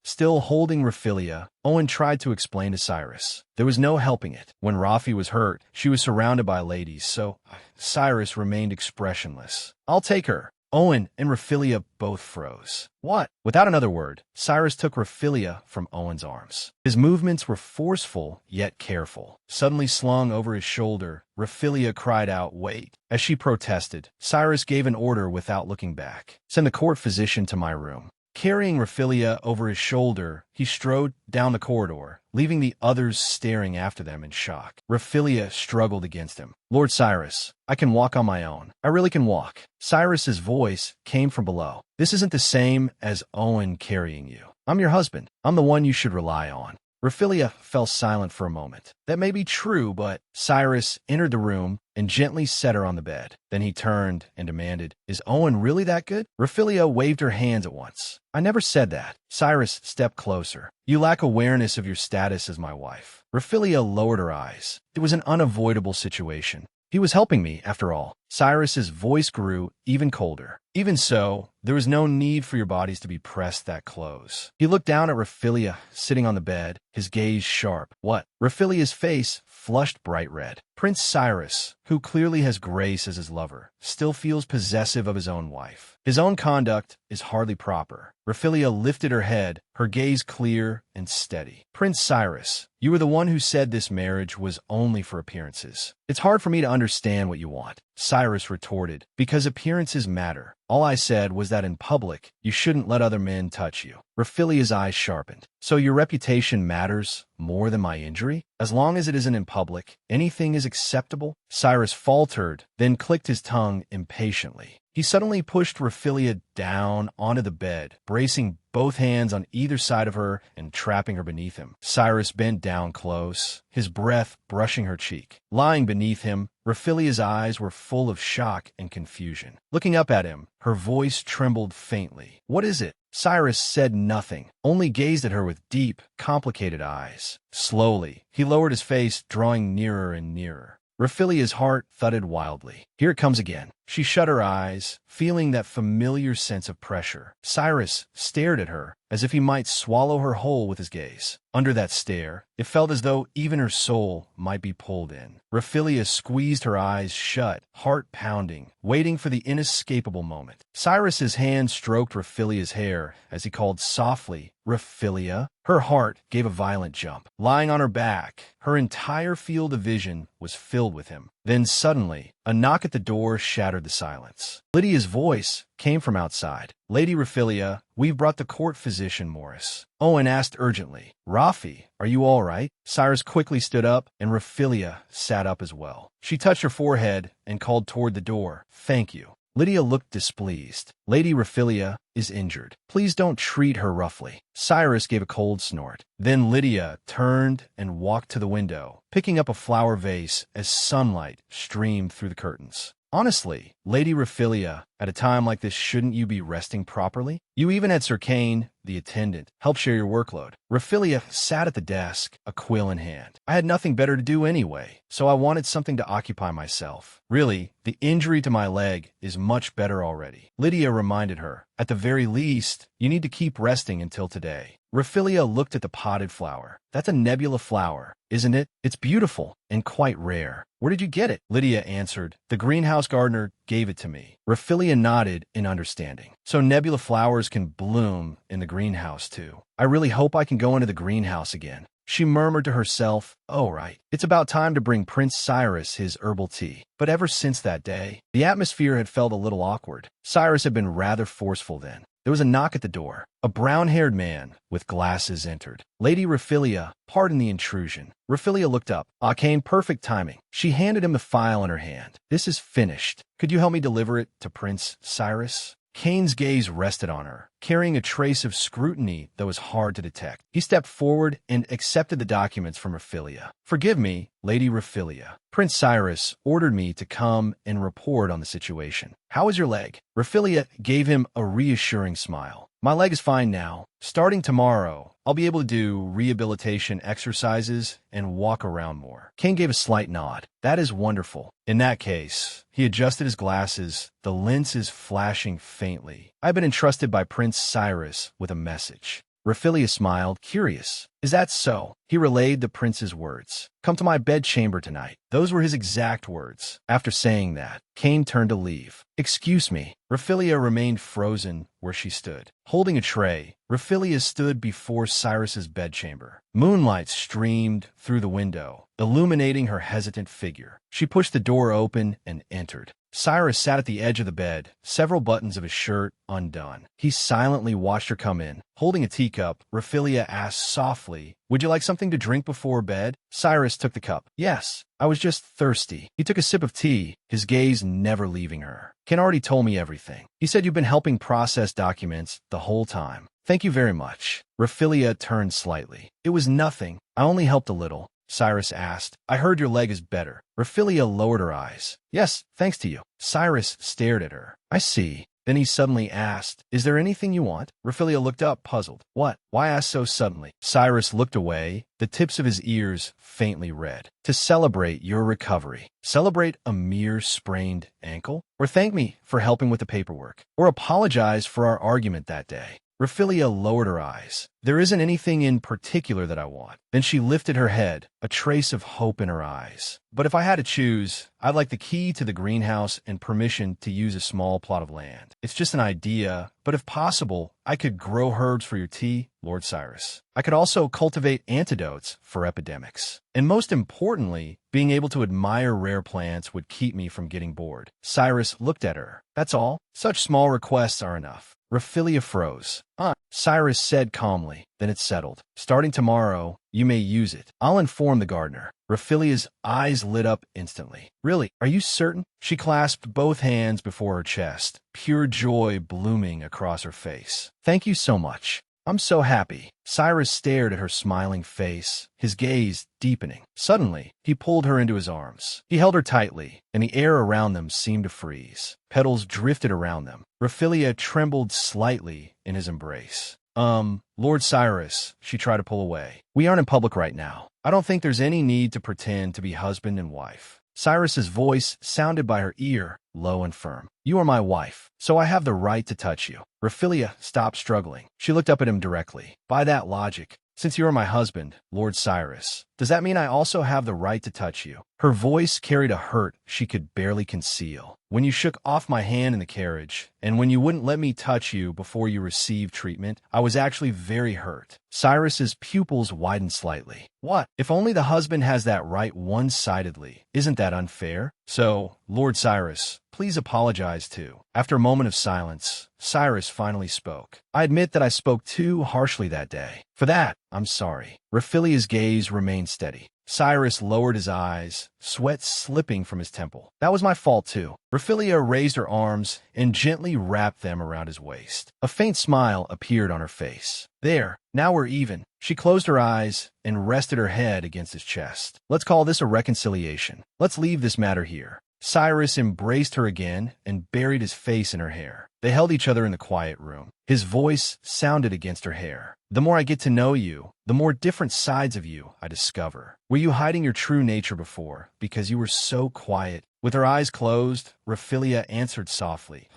Still holding Raphilia, Owen tried to explain to Cyrus. There was no helping it. When Rafi was hurt, she was surrounded by ladies, so Cyrus remained expressionless. "I'll take her." Owen and Raphilia both froze. "What?" Without another word, Cyrus took Raphilia from Owen's arms. His movements were forceful yet careful. Suddenly slung over his shoulder, Raphilia cried out, "Wait." As she protested, Cyrus gave an order without looking back. "Send the court physician to my room." Carrying Raphilia over his shoulder, he strode down the corridor, leaving the others staring after them in shock. Raphilia struggled against him. Lord Cyrus, I can walk on my own. I really can walk. Cyrus's voice came from below. This isn't the same as Owen carrying you. I'm your husband. I'm the one you should rely on. Raphilia fell silent for a moment. That may be true, but Cyrus entered the room and gently set her on the bed. Then he turned and demanded, Is Owen really that good? Raphilia waved her hands at once. I never said that. Cyrus stepped closer. You lack awareness of your status as my wife. Raphilia lowered her eyes. It was an unavoidable situation. He was helping me, after all. Cyrus's voice grew even colder. Even so, there was no need for your bodies to be pressed that close. He looked down at Raphilia, sitting on the bed, his gaze sharp. What? Raphilia's face flushed bright red. Prince Cyrus, who clearly has Grace as his lover, still feels possessive of his own wife. His own conduct is hardly proper. Raphilia lifted her head, her gaze clear and steady. Prince Cyrus, you were the one who said this marriage was only for appearances. It's hard for me to understand what you want. Cyrus retorted, because appearances matter. All I said was that in public, you shouldn't let other men touch you. Raphilia's eyes sharpened. So your reputation matters more than my injury? As long as it isn't in public, anything is acceptable? Cyrus faltered, then clicked his tongue impatiently. He suddenly pushed Raphilia down onto the bed, bracing both hands on either side of her and trapping her beneath him. Cyrus bent down close, his breath brushing her cheek. Lying beneath him, Raphilia's eyes were full of shock and confusion. Looking up at him, her voice trembled faintly. What is it? Cyrus said nothing, only gazed at her with deep, complicated eyes. Slowly, he lowered his face, drawing nearer and nearer. Raphilia's heart thudded wildly. Here it comes again. She shut her eyes, feeling that familiar sense of pressure. Cyrus stared at her, as if he might swallow her whole with his gaze. Under that stare, it felt as though even her soul might be pulled in. Raphilia squeezed her eyes shut, heart pounding, waiting for the inescapable moment. Cyrus's hand stroked Raphilia's hair as he called softly, Raphilia. Her heart gave a violent jump. Lying on her back, her entire field of vision was filled with him. Then suddenly, a knock at the door shattered the silence. Lydia's voice came from outside. Lady Raphilia, we've brought the court physician, Morris. Owen asked urgently. Rafi, are you all right? Cyrus quickly stood up, and Raphilia sat up as well. She touched her forehead and called toward the door. Thank you. Lydia looked displeased. Lady Raphilia is injured. Please don't treat her roughly. Cyrus gave a cold snort. Then Lydia turned and walked to the window, picking up a flower vase as sunlight streamed through the curtains. Honestly, Lady Raphilia, at a time like this, shouldn't you be resting properly? You even had Sir Kane, the attendant, help share your workload. Raphilia sat at the desk, a quill in hand. I had nothing better to do anyway, so I wanted something to occupy myself. Really, the injury to my leg is much better already. Lydia reminded her, at the very least, you need to keep resting until today. Raphilia looked at the potted flower. That's a nebula flower, isn't it? It's beautiful and quite rare. Where did you get it? Lydia answered. The greenhouse gardener gave it to me. Raphilia nodded in understanding. So nebula flowers can bloom in the greenhouse too. I really hope I can go into the greenhouse again. She murmured to herself, oh right, it's about time to bring Prince Cyrus his herbal tea. But ever since that day, the atmosphere had felt a little awkward. Cyrus had been rather forceful then. There was a knock at the door. A brown-haired man with glasses entered. Lady Raphilia, pardon the intrusion. Raphilia looked up. Kane, perfect timing. She handed him the file in her hand. This is finished. Could you help me deliver it to Prince Cyrus? Kane's gaze rested on her, carrying a trace of scrutiny that was hard to detect. He stepped forward and accepted the documents from Raphilia. Forgive me, Lady Raphilia. Prince Cyrus ordered me to come and report on the situation. How is your leg? Raphilia gave him a reassuring smile. My leg is fine now. Starting tomorrow, I'll be able to do rehabilitation exercises and walk around more. Kane gave a slight nod. That is wonderful. In that case, he adjusted his glasses, the lenses flashing faintly. I've been entrusted by Prince Cyrus with a message. Raphilia smiled, curious. Is that so? He relayed the prince's words. Come to my bedchamber tonight. Those were his exact words. After saying that, Kane turned to leave. Excuse me. Raphilia remained frozen where she stood. Holding a tray, Raphilia stood before Cyrus's bedchamber. Moonlight streamed through the window, illuminating her hesitant figure. She pushed the door open and entered. Cyrus sat at the edge of the bed, several buttons of his shirt undone. He silently watched her come in. Holding a teacup, Raphaelia asked softly, "Would you like something to drink before bed?" Cyrus took the cup. "Yes, I was just thirsty." He took a sip of tea, his gaze never leaving her. "Ken already told me everything. He said you've been helping process documents the whole time." "Thank you very much." Raphaelia turned slightly. "It was nothing. I only helped a little." Cyrus asked, "I heard your leg is better." Raphaelia lowered her eyes. "Yes, thanks to you." Cyrus stared at her. "I see." Then he suddenly asked, "Is there anything you want?" Raphaelia looked up, puzzled. "What? Why ask so suddenly?" Cyrus looked away, the tips of his ears faintly red. "To celebrate your recovery." Celebrate a mere sprained ankle? Or thank me for helping with the paperwork? Or apologize for our argument that day? Raphaelia lowered her eyes. "There isn't anything in particular that I want." Then she lifted her head, a trace of hope in her eyes. "But if I had to choose, I'd like the key to the greenhouse and permission to use a small plot of land. It's just an idea, but if possible, I could grow herbs for your tea, Lord Cyrus. I could also cultivate antidotes for epidemics. And most importantly, being able to admire rare plants would keep me from getting bored." Cyrus looked at her. "That's all? Such small requests are enough." Raphaelia froze. Cyrus said calmly. "Then it's settled. Starting tomorrow, you may use it. I'll inform the gardener." Raphaelia's eyes lit up instantly. "Really? Are you certain?" She clasped both hands before her chest, pure joy blooming across her face. "Thank you so much. I'm so happy." Cyrus stared at her smiling face, his gaze deepening. Suddenly, he pulled her into his arms. He held her tightly, and the air around them seemed to freeze. Petals drifted around them. Raphaelia trembled slightly in his embrace. Lord Cyrus," she tried to pull away. "We aren't in public right now. I don't think there's any need to pretend to be husband and wife." Cyrus's voice sounded by her ear, low and firm. "You are my wife, so I have the right to touch you." Raphaelia stopped struggling. She looked up at him directly. "By that logic, since you are my husband, Lord Cyrus, does that mean I also have the right to touch you?" Her voice carried a hurt she could barely conceal. "When you shook off my hand in the carriage, and when you wouldn't let me touch you before you received treatment, I was actually very hurt." Cyrus's pupils widened slightly. "What? If only the husband has that right one-sidedly, isn't that unfair? So, Lord Cyrus, please apologize too." After a moment of silence, Cyrus finally spoke. "I admit that I spoke too harshly that day. For that, I'm sorry." Raphaelia's gaze remained steady. Cyrus lowered his eyes, sweat slipping from his temple. "That was my fault too." Raphaelia raised her arms and gently wrapped them around his waist. A faint smile appeared on her face. "There, now we're even." She closed her eyes and rested her head against his chest. "Let's call this a reconciliation. Let's leave this matter here." Cyrus embraced her again and buried his face in her hair. They held each other in the quiet room. His voice sounded against her hair. "The more I get to know you, the more different sides of you I discover. Were you hiding your true nature before because you were so quiet?" With her eyes closed, Raphaelia answered softly,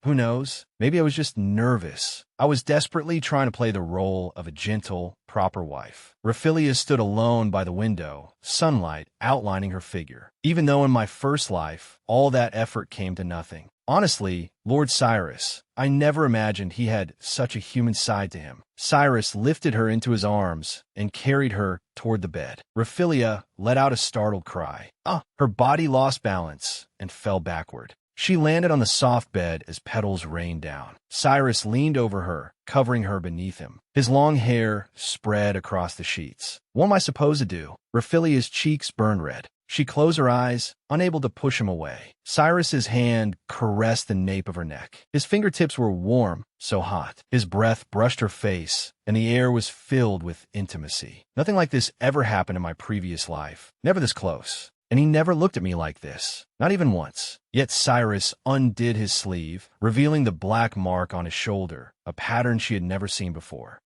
"Who knows? Maybe I was just nervous. I was desperately trying to play the role of a gentle, proper wife." Raphaelia stood alone by the window, sunlight outlining her figure. "Even though in my first life, all that effort came to nothing. Honestly, Lord Cyrus, I never imagined he had such a human side to him." Cyrus lifted her into his arms and carried her toward the bed. Raphaelia let out a startled cry. Her body lost balance and fell backward. She landed on the soft bed as petals rained down. Cyrus leaned over her, covering her beneath him. His long hair spread across the sheets. "What am I supposed to do?" Raphaelia's cheeks burned red. She closed her eyes, unable to push him away. Cyrus's hand caressed the nape of her neck. His fingertips were warm, so hot. His breath brushed her face, and the air was filled with intimacy. Nothing like this ever happened in my previous life. Never this close. And he never looked at me like this. Not even once. Yet Cyrus undid his sleeve, revealing the black mark on his shoulder, a pattern she had never seen before.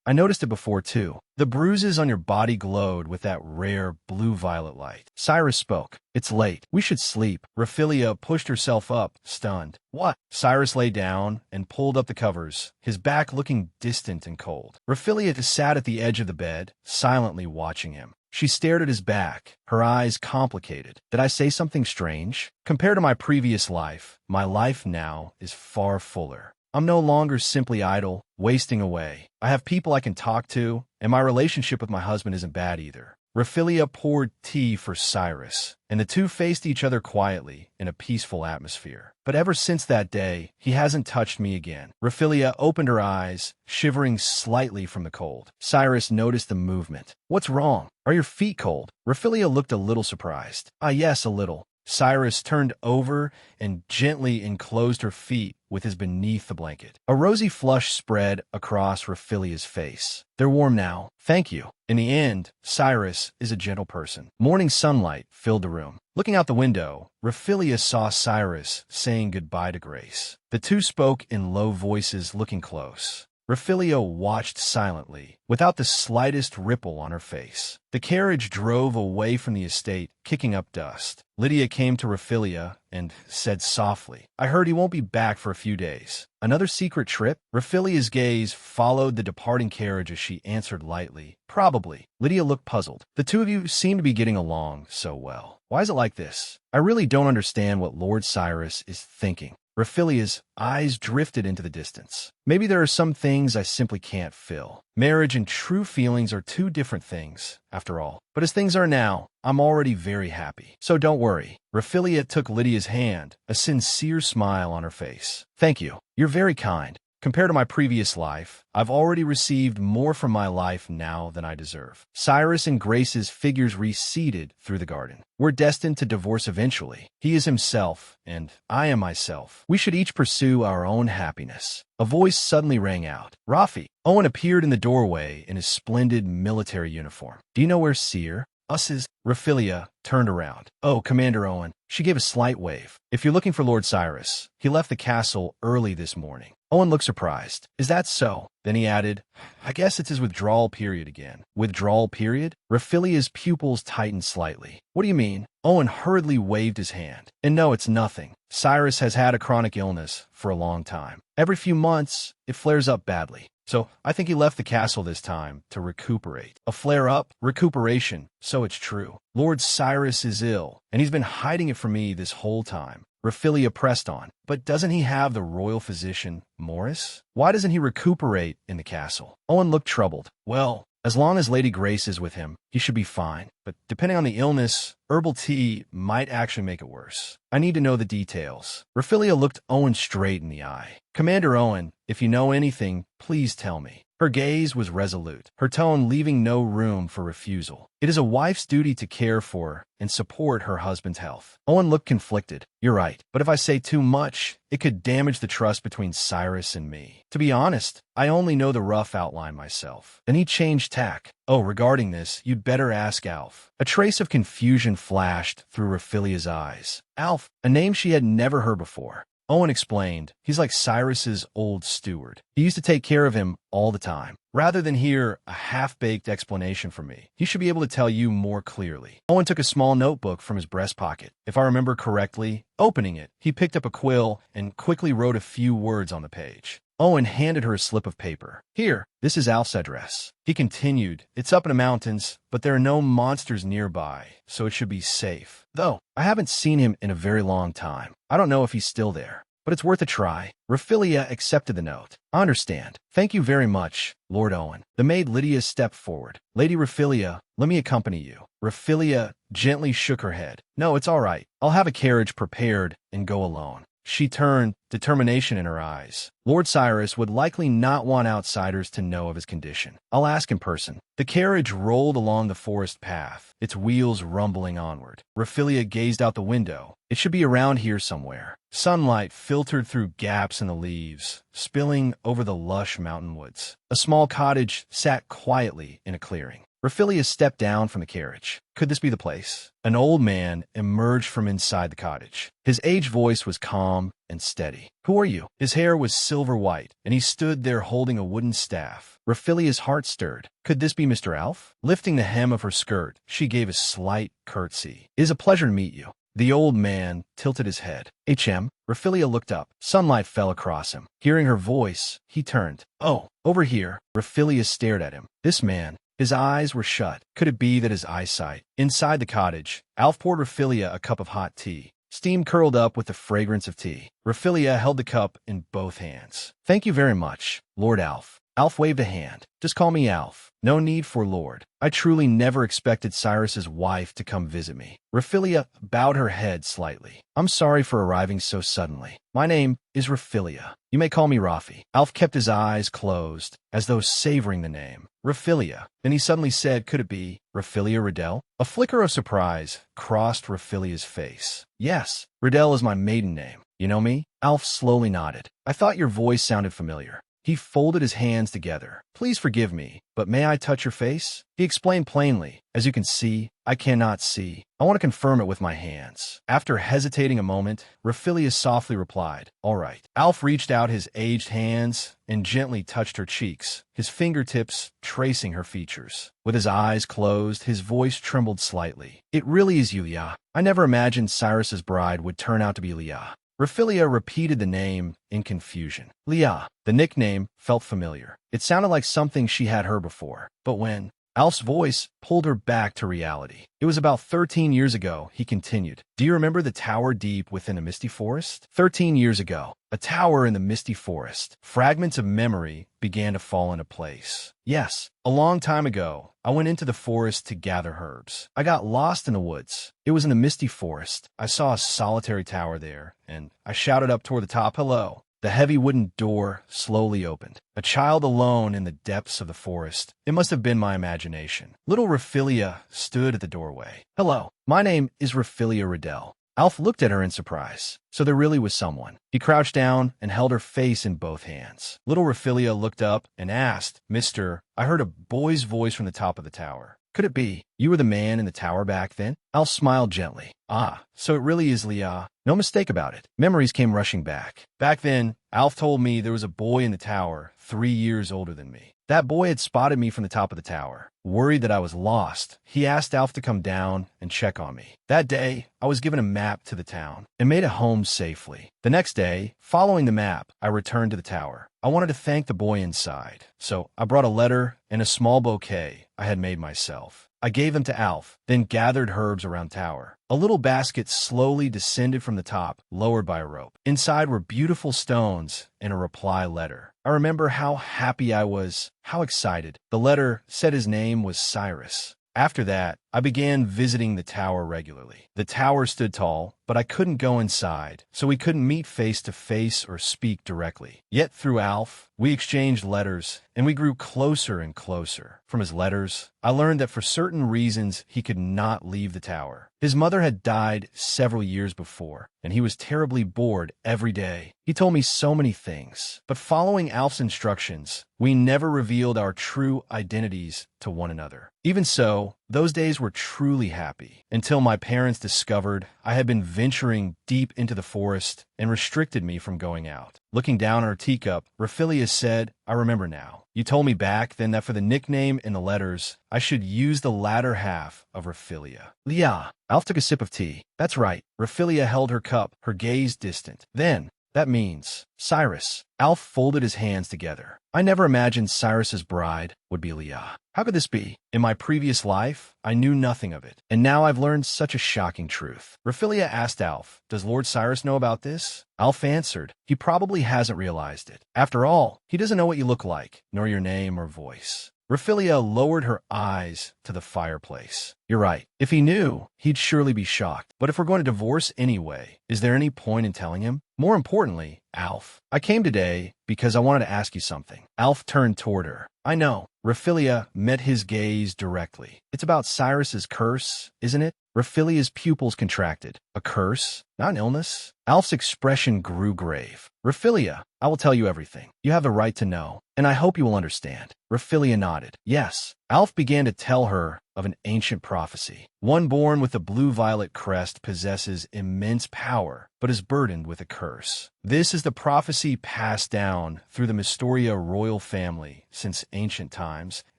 I noticed it before, too. The bruises on your body glowed with that rare blue-violet light. Cyrus spoke. "It's late. We should sleep." Raphaelia pushed herself up, stunned. "What?" Cyrus lay down and pulled up the covers, his back looking distant and cold. Raphaelia sat at the edge of the bed, silently watching him. She stared at his back, her eyes complicated. "Did I say something strange? Compared to my previous life, my life now is far fuller. I'm no longer simply idle, wasting away. I have people I can talk to, and my relationship with my husband isn't bad either. Raphaelia poured tea for Cyrus, and the two faced each other quietly in a peaceful atmosphere. But ever since that day, he hasn't touched me again. Raphaelia opened her eyes, shivering slightly from the cold. Cyrus noticed the movement. What's wrong? Are your feet cold? Raphaelia looked a little surprised. Ah, yes, a little. Cyrus turned over and gently enclosed her feet with his beneath the blanket. A rosy flush spread across Raphaelia's face. They're warm now. Thank you. In the end, Cyrus is a gentle person. Morning sunlight filled the room. Looking out the window, Raphaelia saw Cyrus saying goodbye to Grace. The two spoke in low voices, looking close. Raphaelia watched silently, without the slightest ripple on her face. The carriage drove away from the estate, kicking up dust. Lydia came to Raphaelia and said softly, I heard he won't be back for a few days. Another secret trip? Raphaelia's gaze followed the departing carriage as she answered lightly, probably. Lydia looked puzzled. The two of you seem to be getting along so well. Why is it like this? I really don't understand what Lord Cyrus is thinking. Raphaelia's eyes drifted into the distance. Maybe there are some things I simply can't fill. Marriage and true feelings are two different things, after all. But as things are now, I'm already very happy. So don't worry. Raphaelia took Lydia's hand, a sincere smile on her face. Thank you. You're very kind. Compared to my previous life, I've already received more from my life now than I deserve. Cyrus and Grace's figures receded through the garden. We're destined to divorce eventually. He is himself, and I am myself. We should each pursue our own happiness. A voice suddenly rang out. Rafi. Owen appeared in the doorway in his splendid military uniform. Do you know where Seer? Us is. Raphaelia turned around. Oh, Commander Owen. She gave a slight wave. If you're looking for Lord Cyrus, he left the castle early this morning. Owen looked surprised. Is that so? Then he added, I guess it's his withdrawal period again. Withdrawal period? Raphaelia's pupils tightened slightly. What do you mean? Owen hurriedly waved his hand. And no, it's nothing. Cyrus has had a chronic illness for a long time. Every few months, it flares up badly. So I think he left the castle this time to recuperate. A flare-up? Recuperation. So it's true. Lord Cyrus is ill, and he's been hiding it from me this whole time. Raphaelia pressed on. But doesn't he have the royal physician, Morris? Why doesn't he recuperate in the castle? Owen looked troubled. Well, as long as Lady Grace is with him, he should be fine. But depending on the illness, herbal tea might actually make it worse. I need to know the details. Raphaelia looked Owen straight in the eye. Commander Owen, if you know anything, please tell me. Her gaze was resolute, her tone leaving no room for refusal. It is a wife's duty to care for and support her husband's health. Owen looked conflicted. You're right, but if I say too much, it could damage the trust between Cyrus and me. To be honest, I only know the rough outline myself. Then he changed tack. Oh, regarding this, you'd better ask Alf. A trace of confusion flashed through Raphaelia's eyes. Alf, a name she had never heard before. Owen explained, he's like Cyrus's old steward. He used to take care of him all the time. Rather than hear a half-baked explanation from me, he should be able to tell you more clearly. Owen took a small notebook from his breast pocket. If I remember correctly, opening it, he picked up a quill and quickly wrote a few words on the page. Owen handed her a slip of paper. Here, this is Alf's address. He continued, it's up in the mountains, but there are no monsters nearby, so it should be safe. Though, I haven't seen him in a very long time. I don't know if he's still there, but it's worth a try. Raphaelia accepted the note. I understand. Thank you very much, Lord Owen. The maid Lydia stepped forward. Lady Raphaelia, let me accompany you. Raphaelia gently shook her head. No, it's all right. I'll have a carriage prepared and go alone. She turned, determination in her eyes. Lord Cyrus would likely not want outsiders to know of his condition. I'll ask in person. The carriage rolled along the forest path, its wheels rumbling onward. Raphaelia gazed out the window. It should be around here somewhere. Sunlight filtered through gaps in the leaves, spilling over the lush mountain woods. A small cottage sat quietly in a clearing. Raphaelia stepped down from the carriage. Could this be the place? An old man emerged from inside the cottage. His aged voice was calm and steady. Who are you? His hair was silver white, and he stood there holding a wooden staff. Raphaelia's heart stirred. Could this be Mr. Alf? Lifting the hem of her skirt, she gave a slight curtsy. It is a pleasure to meet you. The old man tilted his head. H.M. Raphaelia looked up. Sunlight fell across him. Hearing her voice, he turned. Oh, over here. Raphaelia stared at him. This man. His eyes were shut. Could it be that his eyesight? Inside the cottage, Alf poured Raphaelia a cup of hot tea. Steam curled up with the fragrance of tea. Raphaelia held the cup in both hands. Thank you very much, Lord Alf. Alf waved a hand. Just call me Alf. No need for Lord. I truly never expected Cyrus's wife to come visit me. Raphilia bowed her head slightly. I'm sorry for arriving so suddenly. My name is Raphilia. You may call me Rafi. Alf kept his eyes closed, as though savoring the name. Raphilia. Then he suddenly said, could it be Raphilia Riddell? A flicker of surprise crossed Raphilia's face. Yes, Riddell is my maiden name. You know me? Alf slowly nodded. I thought your voice sounded familiar. He folded his hands together. Please forgive me, but may I touch your face? He explained plainly. As you can see, I cannot see. I want to confirm it with my hands. After hesitating a moment, Raphilia softly replied, all right. Alf reached out his aged hands and gently touched her cheeks, his fingertips tracing her features. With his eyes closed, his voice trembled slightly. It really is you, Leah. I never imagined Cyrus's bride would turn out to be Leah. Raphilia repeated the name in confusion. Leah. The nickname felt familiar. It sounded like something she had heard before. But when Alf's voice pulled her back to reality. It was about 13 years ago, he continued. Do you remember the tower deep within a misty forest? 13 years ago, a tower in the misty forest. Fragments of memory began to fall into place. Yes, a long time ago, I went into the forest to gather herbs. I got lost in the woods. It was in the misty forest. I saw a solitary tower there, and I shouted up toward the top, hello. The heavy wooden door slowly opened. A child alone in the depths of the forest. It must have been my imagination. Little Raphilia stood at the doorway. Hello, my name is Raphilia Riddell. Alf looked at her in surprise. So there really was someone. He crouched down and held her face in both hands. Little Raphilia looked up and asked, Mister, I heard a boy's voice from the top of the tower. Could it be you were the man in the tower back then? Alf smiled gently. Ah, so it really is Leah. No mistake about it. Memories came rushing back. Back then, Alf told me there was a boy in the tower 3 years older than me. That boy had spotted me from the top of the tower. Worried that I was lost, he asked Alf to come down and check on me. That day, I was given a map to the town and made it home safely. The next day, following the map, I returned to the tower. I wanted to thank the boy inside, so I brought a letter and a small bouquet I had made myself. I gave them to Alf, then gathered herbs around tower. A little basket slowly descended from the top, lowered by a rope. Inside were beautiful stones and a reply letter. I remember how happy I was, how excited. The letter said his name was Cyrus. After that, I began visiting the tower regularly. The tower stood tall, but I couldn't go inside, so we couldn't meet face to face or speak directly. Yet through Alf, we exchanged letters, and we grew closer and closer. From his letters, I learned that for certain reasons he could not leave the tower. His mother had died several years before, and he was terribly bored every day. He told me so many things, but following Alf's instructions, we never revealed our true identities to one another. Even so, those days were truly happy, until my parents discovered I had been venturing deep into the forest and restricted me from going out. Looking down on her teacup, Raphilia said, I remember now. You told me back then that for the nickname in the letters, I should use the latter half of Raphilia. Leah. Alf took a sip of tea. That's right. Raphilia held her cup, her gaze distant. Then, that means Cyrus. Alf folded his hands together. I never imagined Cyrus's bride would be Leah. How could this be? In my previous life, I knew nothing of it, and now I've learned such a shocking truth. Raphilia asked Alf, does Lord Cyrus know about this? Alf answered, he probably hasn't realized it. After all, he doesn't know what you look like, nor your name or voice. Raphilia lowered her eyes to the fireplace. You're right. If he knew, he'd surely be shocked. But if we're going to divorce anyway, is there any point in telling him? More importantly, Alf, I came today because I wanted to ask you something. Alf turned toward her. I know. Raphilia met his gaze directly. It's about Cyrus's curse, isn't it? Raphilia's pupils contracted. A curse? Not an illness? Alf's expression grew grave. Raphilia, I will tell you everything. You have the right to know, and I hope you will understand. Raphilia nodded. Yes. Alf began to tell her of an ancient prophecy. One born with a blue-violet crest possesses immense power, but is burdened with a curse. This is the prophecy passed down through the Mystoria royal family since ancient times,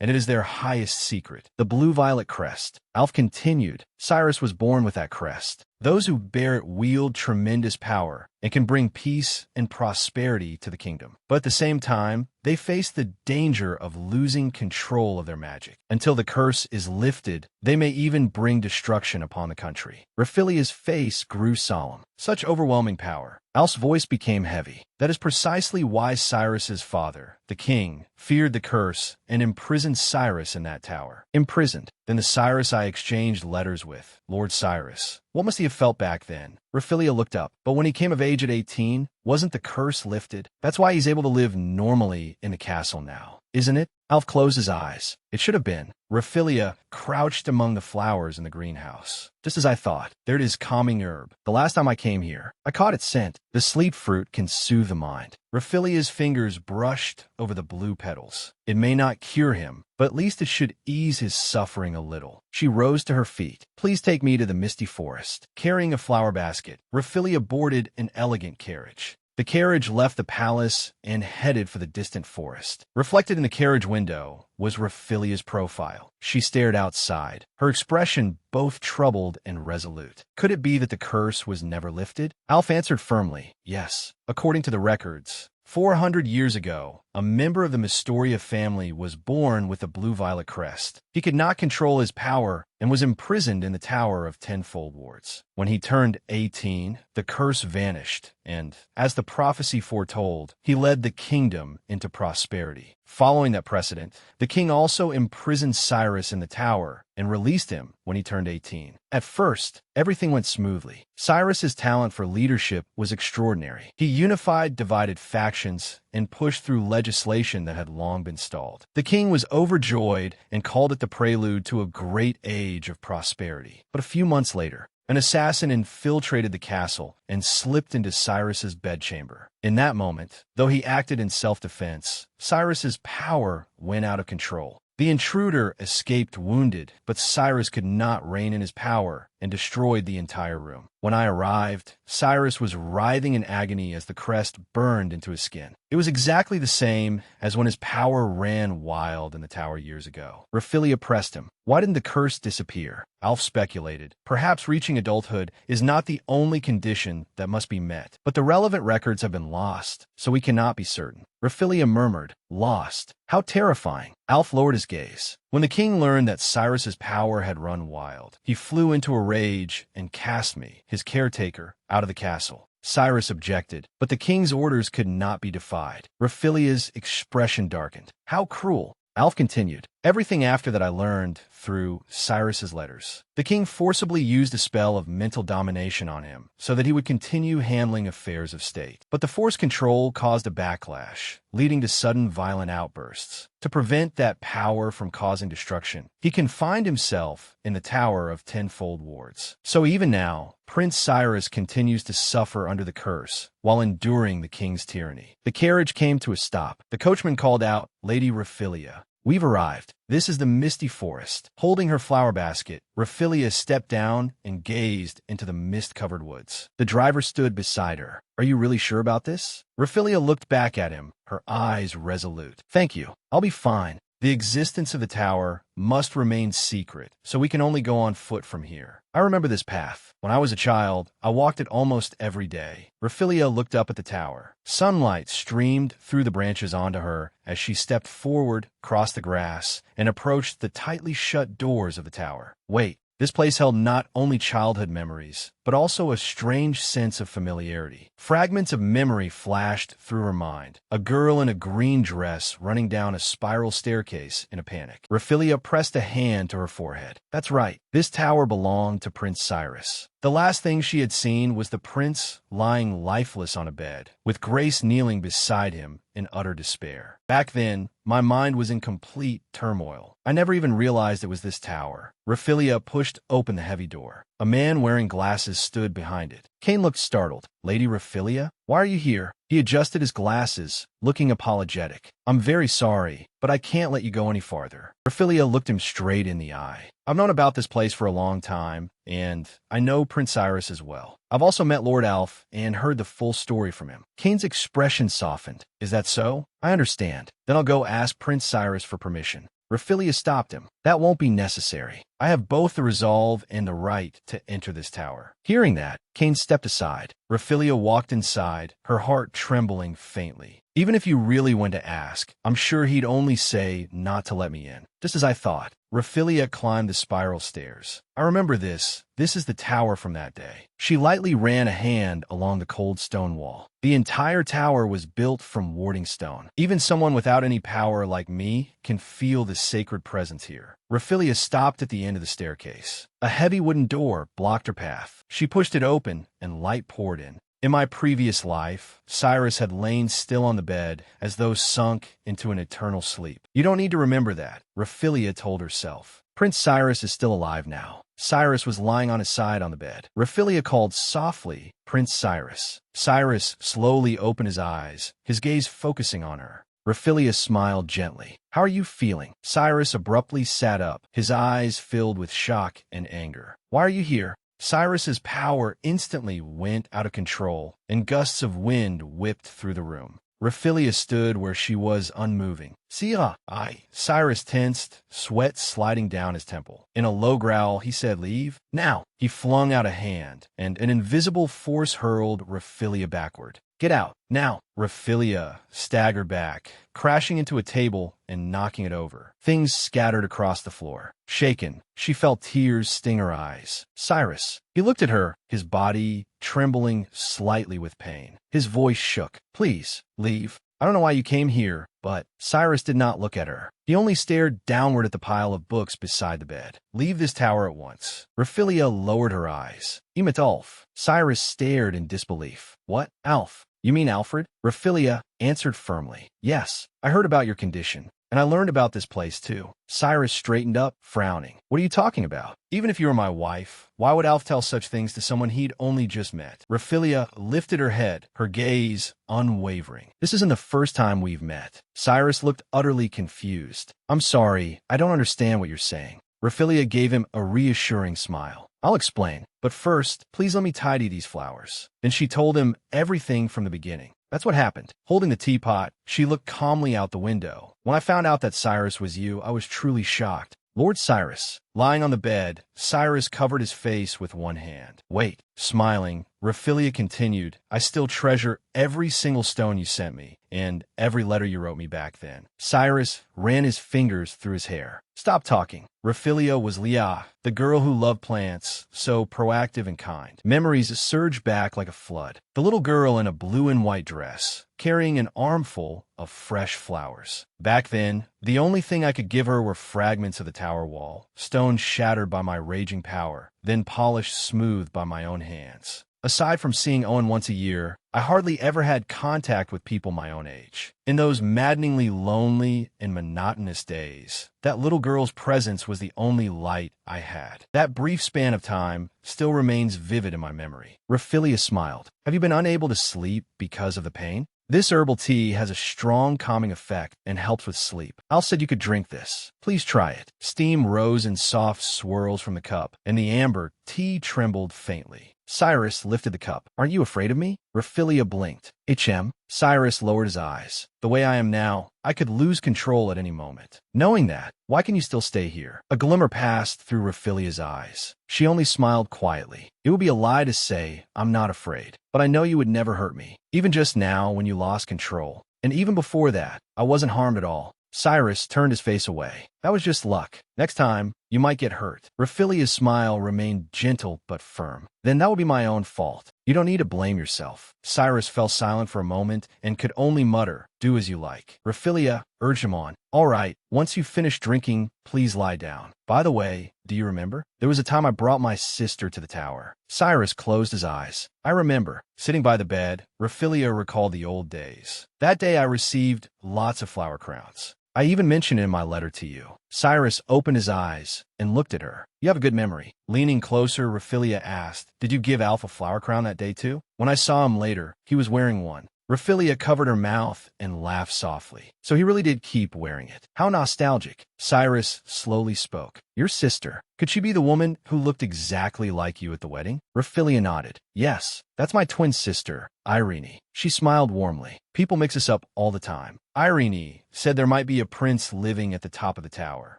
and it is their highest secret. The blue-violet crest. Alf continued, Cyrus was born with that crest. Those who bear it wield tremendous power and can bring peace and prosperity to the kingdom. But at the same time, they face the danger of losing control of their magic. Until the curse is lifted, they may even bring destruction upon the country. Raphilia's face grew solemn. Such overwhelming power. Alf's voice became heavy. That is precisely why Cyrus's father, the king, feared the curse and imprisoned Cyrus in that tower. Imprisoned. Then the Cyrus I exchanged letters with, Lord Cyrus. What must he have felt back then? Raphaelia looked up. But when he came of age at 18, wasn't the curse lifted? That's why he's able to live normally in the castle now, isn't it? Alf closed his eyes. It should have been. Raphaelia crouched among the flowers in the greenhouse. Just as I thought. There it is, calming herb. The last time I came here, I caught its scent. The sleep fruit can soothe the mind. Raphaelia's fingers brushed over the blue petals. It may not cure him, but at least it should ease his suffering a little. She rose to her feet. Please take me to the misty forest. Carrying a flower basket, Raphaelia boarded an elegant carriage. The carriage left the palace and headed for the distant forest. Reflected in the carriage window was Raphaelia's profile. She stared outside, her expression both troubled and resolute. Could it be that the curse was never lifted? Alf answered firmly, yes. According to the records, 400 years ago, a member of the Mystoria family was born with a blue-violet crest. He could not control his power and was imprisoned in the Tower of Tenfold Wards. When he turned 18, the curse vanished, and, as the prophecy foretold, he led the kingdom into prosperity. Following that precedent, the king also imprisoned Cyrus in the tower and released him when he turned 18. At first, everything went smoothly. Cyrus's talent for leadership was extraordinary. He unified divided factions and pushed through legislation that had long been stalled. The king was overjoyed and called it the prelude to a great age of prosperity. But a few months later, an assassin infiltrated the castle and slipped into Cyrus's bedchamber. In that moment, though he acted in self-defense, Cyrus's power went out of control. The intruder escaped wounded, but Cyrus could not rein in his power and destroyed the entire room. When I arrived, Cyrus was writhing in agony as the crest burned into his skin. It was exactly the same as when his power ran wild in the tower years ago. Raphaelia pressed him. Why didn't the curse disappear? Alf speculated. Perhaps reaching adulthood is not the only condition that must be met, but the relevant records have been lost, so we cannot be certain. Raphaelia murmured, lost. How terrifying. Alf lowered his gaze. When the king learned that Cyrus's power had run wild, he flew into a rage and cast me, his caretaker, out of the castle. Cyrus objected, but the king's orders could not be defied. Raphaelia's expression darkened. How cruel. Alf continued, everything after that I learned through Cyrus's letters. The king forcibly used a spell of mental domination on him so that he would continue handling affairs of state. But the forced control caused a backlash, leading to sudden violent outbursts. To prevent that power from causing destruction, he confined himself in the Tower of Tenfold Wards. So even now, Prince Cyrus continues to suffer under the curse while enduring the king's tyranny. The carriage came to a stop. The coachman called out, Lady Raphaelia, we've arrived. This is the misty forest. Holding her flower basket, Raphaelia stepped down and gazed into the mist-covered woods. The driver stood beside her. Are you really sure about this? Raphaelia looked back at him, her eyes resolute. Thank you. I'll be fine. The existence of the tower must remain secret, so we can only go on foot from here. I remember this path. When I was a child, I walked it almost every day. Raphaelia looked up at the tower. Sunlight streamed through the branches onto her as she stepped forward, crossed the grass, and approached the tightly shut doors of the tower. Wait. This place held not only childhood memories, but also a strange sense of familiarity. Fragments of memory flashed through her mind. A girl in a green dress running down a spiral staircase in a panic. Raphaelia pressed a hand to her forehead. That's right. This tower belonged to Prince Cyrus. The last thing she had seen was the prince lying lifeless on a bed, with Grace kneeling beside him in utter despair. Back then, my mind was in complete turmoil. I never even realized it was this tower. Raphaelia pushed open the heavy door. A man wearing glasses stood behind it. Kane looked startled. Lady Raphaelia, why are you here? He adjusted his glasses, looking apologetic. I'm very sorry, but I can't let you go any farther. Raphaelia looked him straight in the eye. I've known about this place for a long time, and I know Prince Cyrus as well. I've also met Lord Alf and heard the full story from him. Kane's expression softened. Is that so? I understand. Then I'll go ask Prince Cyrus for permission. Raphaelia stopped him. That won't be necessary. I have both the resolve and the right to enter this tower. Hearing that, Cain stepped aside. Raphaelia walked inside, her heart trembling faintly. Even if you really went to ask, I'm sure he'd only say not to let me in. Just as I thought, Raphaelia climbed the spiral stairs. I remember this. This is the tower from that day. She lightly ran a hand along the cold stone wall. The entire tower was built from warding stone. Even someone without any power like me can feel the sacred presence here. Raphaelia stopped at the end of the staircase. A heavy wooden door blocked her path. She pushed it open, and light poured in. In my previous life, Cyrus had lain still on the bed as though sunk into an eternal sleep. You don't need to remember that, Raphaelia told herself. Prince Cyrus is still alive now. Cyrus was lying on his side on the bed. Raphaelia called softly, Prince Cyrus. Cyrus slowly opened his eyes, his gaze focusing on her. Raphaelia smiled gently. How are you feeling? Cyrus abruptly sat up, his eyes filled with shock and anger. Why are you here? Cyrus's power instantly went out of control, and gusts of wind whipped through the room. Raphaelia stood where she was unmoving. Sira, I. Cyrus tensed, sweat sliding down his temple. In a low growl, he said, leave. Now. He flung out a hand, and an invisible force hurled Raphaelia backward. Get out, now. Raphaelia staggered back, crashing into a table and knocking it over. Things scattered across the floor. Shaken, she felt tears sting her eyes. Cyrus. He looked at her, his body trembling slightly with pain. His voice shook. Please, leave. I don't know why you came here, but Cyrus did not look at her. He only stared downward at the pile of books beside the bed. Leave this tower at once. Raphaelia lowered her eyes. Emet Alf. Cyrus stared in disbelief. What? Alf? You mean Alfred? Raphaelia answered firmly. Yes, I heard about your condition, and I learned about this place too. Cyrus straightened up, frowning. What are you talking about? Even if you were my wife, why would Alf tell such things to someone he'd only just met? Raphaelia lifted her head, her gaze unwavering. This isn't the first time we've met. Cyrus looked utterly confused. I'm sorry, I don't understand what you're saying. Raphaelia gave him a reassuring smile. I'll explain, but first, please let me tidy these flowers. Then she told him everything from the beginning. That's what happened. Holding the teapot, she looked calmly out the window. When I found out that Cyrus was you, I was truly shocked. Lord Cyrus. Lying on the bed, Cyrus covered his face with one hand. Wait. Smiling, Raphaelia continued, I still treasure every single stone you sent me, and every letter you wrote me back then. Cyrus ran his fingers through his hair. Stop talking. Raphaelia was Leah, the girl who loved plants, so proactive and kind. Memories surged back like a flood. The little girl in a blue and white dress, carrying an armful of fresh flowers. Back then, the only thing I could give her were fragments of the tower wall, stones shattered by my raging power, then polished smooth by my own hands. Aside from seeing Owen once a year, I hardly ever had contact with people my own age. In those maddeningly lonely and monotonous days, that little girl's presence was the only light I had. That brief span of time still remains vivid in my memory. Raphaelia smiled. Have you been unable to sleep because of the pain? This herbal tea has a strong calming effect and helps with sleep. Al said you could drink this. Please try it. Steam rose in soft swirls from the cup, and the amber tea trembled faintly. Cyrus lifted the cup. Aren't you afraid of me? Raphaelia blinked. HM. Cyrus lowered his eyes. The way I am now, I could lose control at any moment. Knowing that, why can you still stay here? A glimmer passed through Raphaelia's eyes. She only smiled quietly. It would be a lie to say, I'm not afraid, but I know you would never hurt me. Even just now when you lost control. And even before that, I wasn't harmed at all. Cyrus turned his face away. That was just luck. Next time, you might get hurt. Raphaelia's smile remained gentle but firm. Then that would be my own fault. You don't need to blame yourself. Cyrus fell silent for a moment and could only mutter, do as you like. Raphaelia urged him on. All right, once you've finished drinking, please lie down. By the way, do you remember? There was a time I brought my sister to the tower. Cyrus closed his eyes. I remember. Sitting by the bed, Raphaelia recalled the old days. That day I received lots of flower crowns. I even mentioned it in my letter to you. Cyrus opened his eyes and looked at her. You have a good memory. Leaning closer, Raphaelia asked, did you give Alf a flower crown that day too? When I saw him later, he was wearing one. Raphaelia covered her mouth and laughed softly. So he really did keep wearing it. How nostalgic. Cyrus slowly spoke. Your sister. Could she be the woman who looked exactly like you at the wedding? Raphaelia nodded. Yes, that's my twin sister, Irene. She smiled warmly. People mix us up all the time. Irene said there might be a prince living at the top of the tower.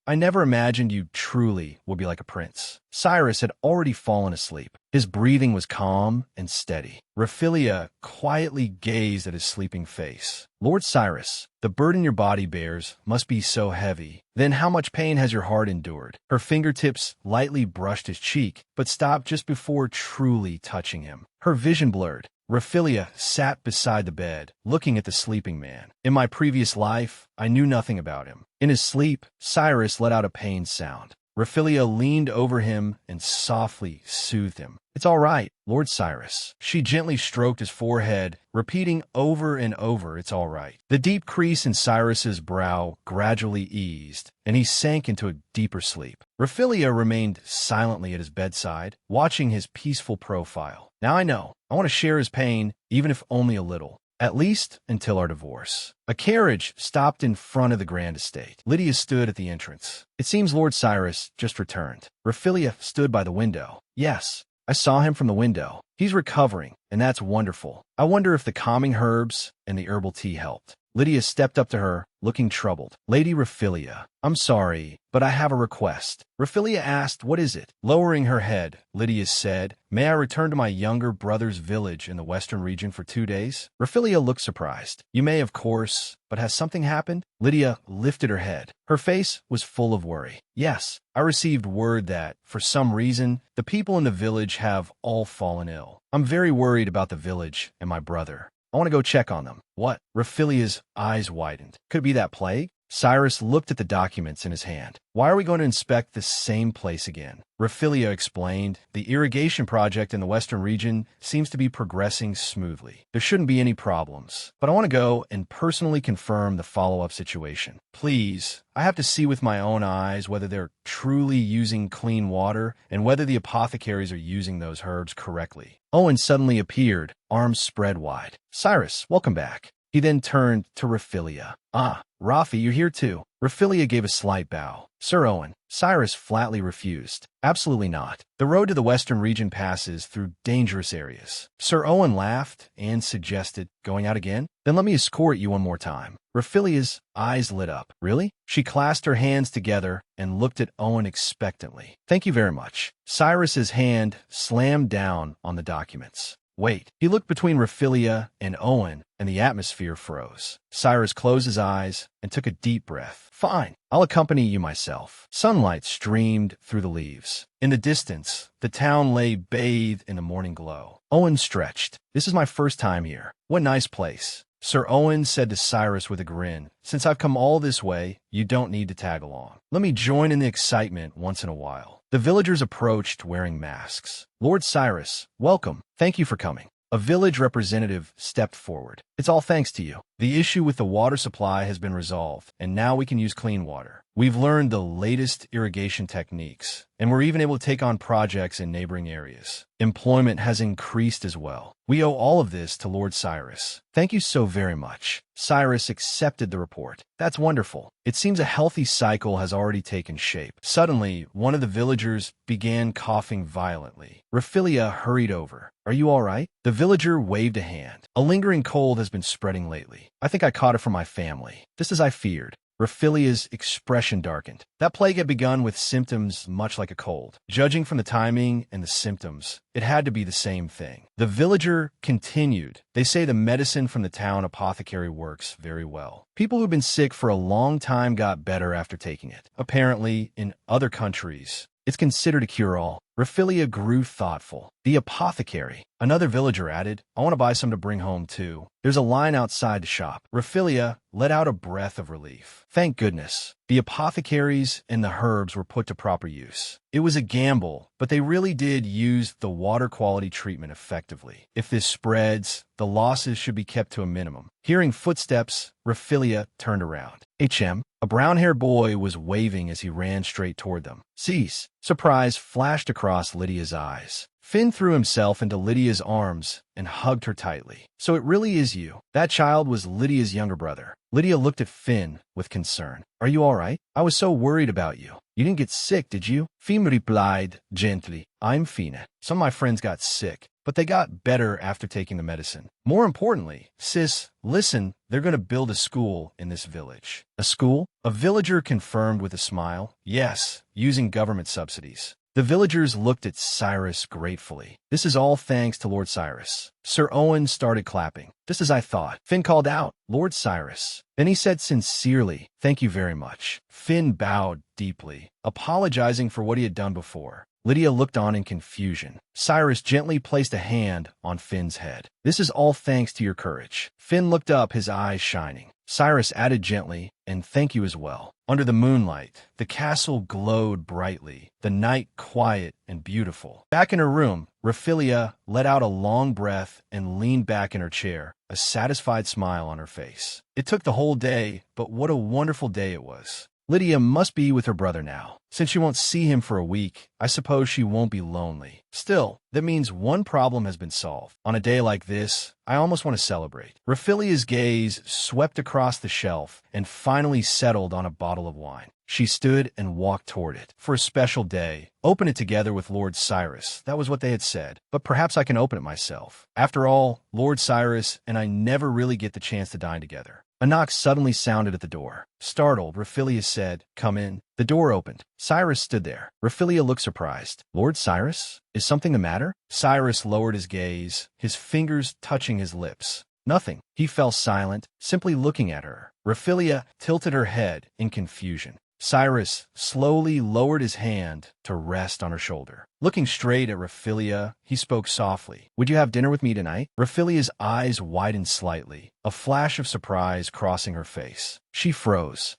I never imagined you truly would be like a prince. Cyrus had already fallen asleep. His breathing was calm and steady. Raphaelia quietly gazed at his sleeping face. Lord Cyrus, the burden your body bears must be so heavy. Then how much pain has your heart endured? Her fingertips lightly brushed his cheek, but stopped just before truly touching him. Her vision blurred. Raphaelia sat beside the bed, looking at the sleeping man. In my previous life, I knew nothing about him. In his sleep, Cyrus let out a pained sound. Raphaelia leaned over him and softly soothed him. It's all right, Lord Cyrus. She gently stroked his forehead, repeating over and over, it's all right. The deep crease in Cyrus's brow gradually eased, and he sank into a deeper sleep. Raphaelia remained silently at his bedside, watching his peaceful profile. Now I know. I want to share his pain, even if only a little. At least until our divorce. A carriage stopped in front of the grand estate. Lydia stood at the entrance. It seems Lord Cyrus just returned. Raphaelia stood by the window. Yes, I saw him from the window. He's recovering, and that's wonderful. I wonder if the calming herbs and the herbal tea helped. Lydia stepped up to her, looking troubled. Lady Raphaelia, I'm sorry, but I have a request. Raphaelia asked, what is it? Lowering her head, Lydia said, may I return to my younger brother's village in the western region for 2 days? Raphaelia looked surprised. You may, of course, but has something happened? Lydia lifted her head. Her face was full of worry. Yes, I received word that, for some reason, the people in the village have all fallen ill. I'm very worried about the village and my brother. I want to go check on them. What? Raphaelia's eyes widened. Could it be that plague? Cyrus looked at the documents in his hand. Why are we going to inspect the same place again? Raphaelia explained, the irrigation project in the western region seems to be progressing smoothly. There shouldn't be any problems, but I want to go and personally confirm the follow-up situation. Please, I have to see with my own eyes whether they're truly using clean water and whether the apothecaries are using those herbs correctly. Owen suddenly appeared, arms spread wide. Cyrus, welcome back. He then turned to Raphaelia. Ah, Rafi, you're here too. Raphaelia gave a slight bow. Sir Owen, Cyrus flatly refused. Absolutely not. The road to the western region passes through dangerous areas. Sir Owen laughed and suggested, going out again? Then let me escort you one more time. Raphaelia's eyes lit up. Really? She clasped her hands together and looked at Owen expectantly. Thank you very much. Cyrus's hand slammed down on the documents. Wait. He looked between Raphaelia and Owen, and the atmosphere froze. Cyrus closed his eyes and took a deep breath. Fine. I'll accompany you myself. Sunlight streamed through the leaves. In the distance, the town lay bathed in the morning glow. Owen stretched. This is my first time here. What a nice place. Sir Owen said to Cyrus with a grin, since I've come all this way, you don't need to tag along. Let me join in the excitement once in a while. The villagers approached wearing masks. Lord Cyrus, welcome. Thank you for coming. A village representative stepped forward. It's all thanks to you. The issue with the water supply has been resolved, and now we can use clean water. We've learned the latest irrigation techniques, and we're even able to take on projects in neighboring areas. Employment has increased as well. We owe all of this to Lord Cyrus. Thank you so very much. Cyrus accepted the report. That's wonderful. It seems a healthy cycle has already taken shape. Suddenly, one of the villagers began coughing violently. Raphaelia hurried over. Are you all right? The villager waved a hand. A lingering cold has been spreading lately. I think I caught it from my family. Just as I feared. Raphaelia's expression darkened. That plague had begun with symptoms much like a cold. Judging from the timing and the symptoms, it had to be the same thing. The villager continued. They say the medicine from the town apothecary works very well. People who've been sick for a long time got better after taking it. Apparently, in other countries, it's considered a cure-all. Raphaelia grew thoughtful. The apothecary. Another villager added, I want to buy some to bring home too. There's a line outside the shop. Raphaelia let out a breath of relief. Thank goodness. The apothecaries and the herbs were put to proper use. It was a gamble, but they really did use the water quality treatment effectively. If this spreads, the losses should be kept to a minimum. Hearing footsteps, Raphaelia turned around. HM, a brown-haired boy was waving as he ran straight toward them. Cease. Surprise flashed across Lydia's eyes. Finn threw himself into Lydia's arms and hugged her tightly. So it really is you. That child was Lydia's younger brother. Lydia looked at Finn with concern. Are you all right? I was so worried about you. You didn't get sick, did you? Finn replied gently, I'm fine. Some of my friends got sick, but they got better after taking the medicine. More importantly, sis, listen, they're going to build a school in this village. A school? A villager confirmed with a smile. Yes, using government subsidies. The villagers looked at Cyrus gratefully. This is all thanks to Lord Cyrus. Sir Owen started clapping. Just as I thought. Finn called out, Lord Cyrus. Then he said sincerely, thank you very much. Finn bowed deeply, apologizing for what he had done before. Lydia looked on in confusion. Cyrus gently placed a hand on Finn's head. This is all thanks to your courage. Finn looked up, his eyes shining. Cyrus added gently, and thank you as well. Under the moonlight, the castle glowed brightly, the night quiet and beautiful. Back in her room, Raphilia let out a long breath and leaned back in her chair, a satisfied smile on her face. It took the whole day, but what a wonderful day it was. Lydia must be with her brother now. Since she won't see him for a week, I suppose she won't be lonely. Still, that means one problem has been solved. On a day like this, I almost want to celebrate. Raphilia's gaze swept across the shelf and finally settled on a bottle of wine. She stood and walked toward it. For a special day, open it together with Lord Cyrus. That was what they had said. But perhaps I can open it myself. After all, Lord Cyrus and I never really get the chance to dine together. A knock suddenly sounded at the door. Startled, Raphilia said, come in. The door opened. Cyrus stood there. Raphilia looked surprised. Lord Cyrus? Is something the matter? Cyrus lowered his gaze, his fingers touching his lips. Nothing. He fell silent, simply looking at her. Raphilia tilted her head in confusion. Cyrus slowly lowered his hand to rest on her shoulder. Looking straight at Raphilia, he spoke softly. Would you have dinner with me tonight? Raphilia's eyes widened slightly, a flash of surprise crossing her face. She froze.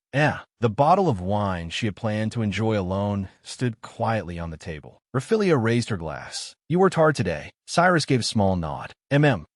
The bottle of wine she had planned to enjoy alone stood quietly on the table. Raphilia raised her glass. You worked hard today. Cyrus gave a small nod.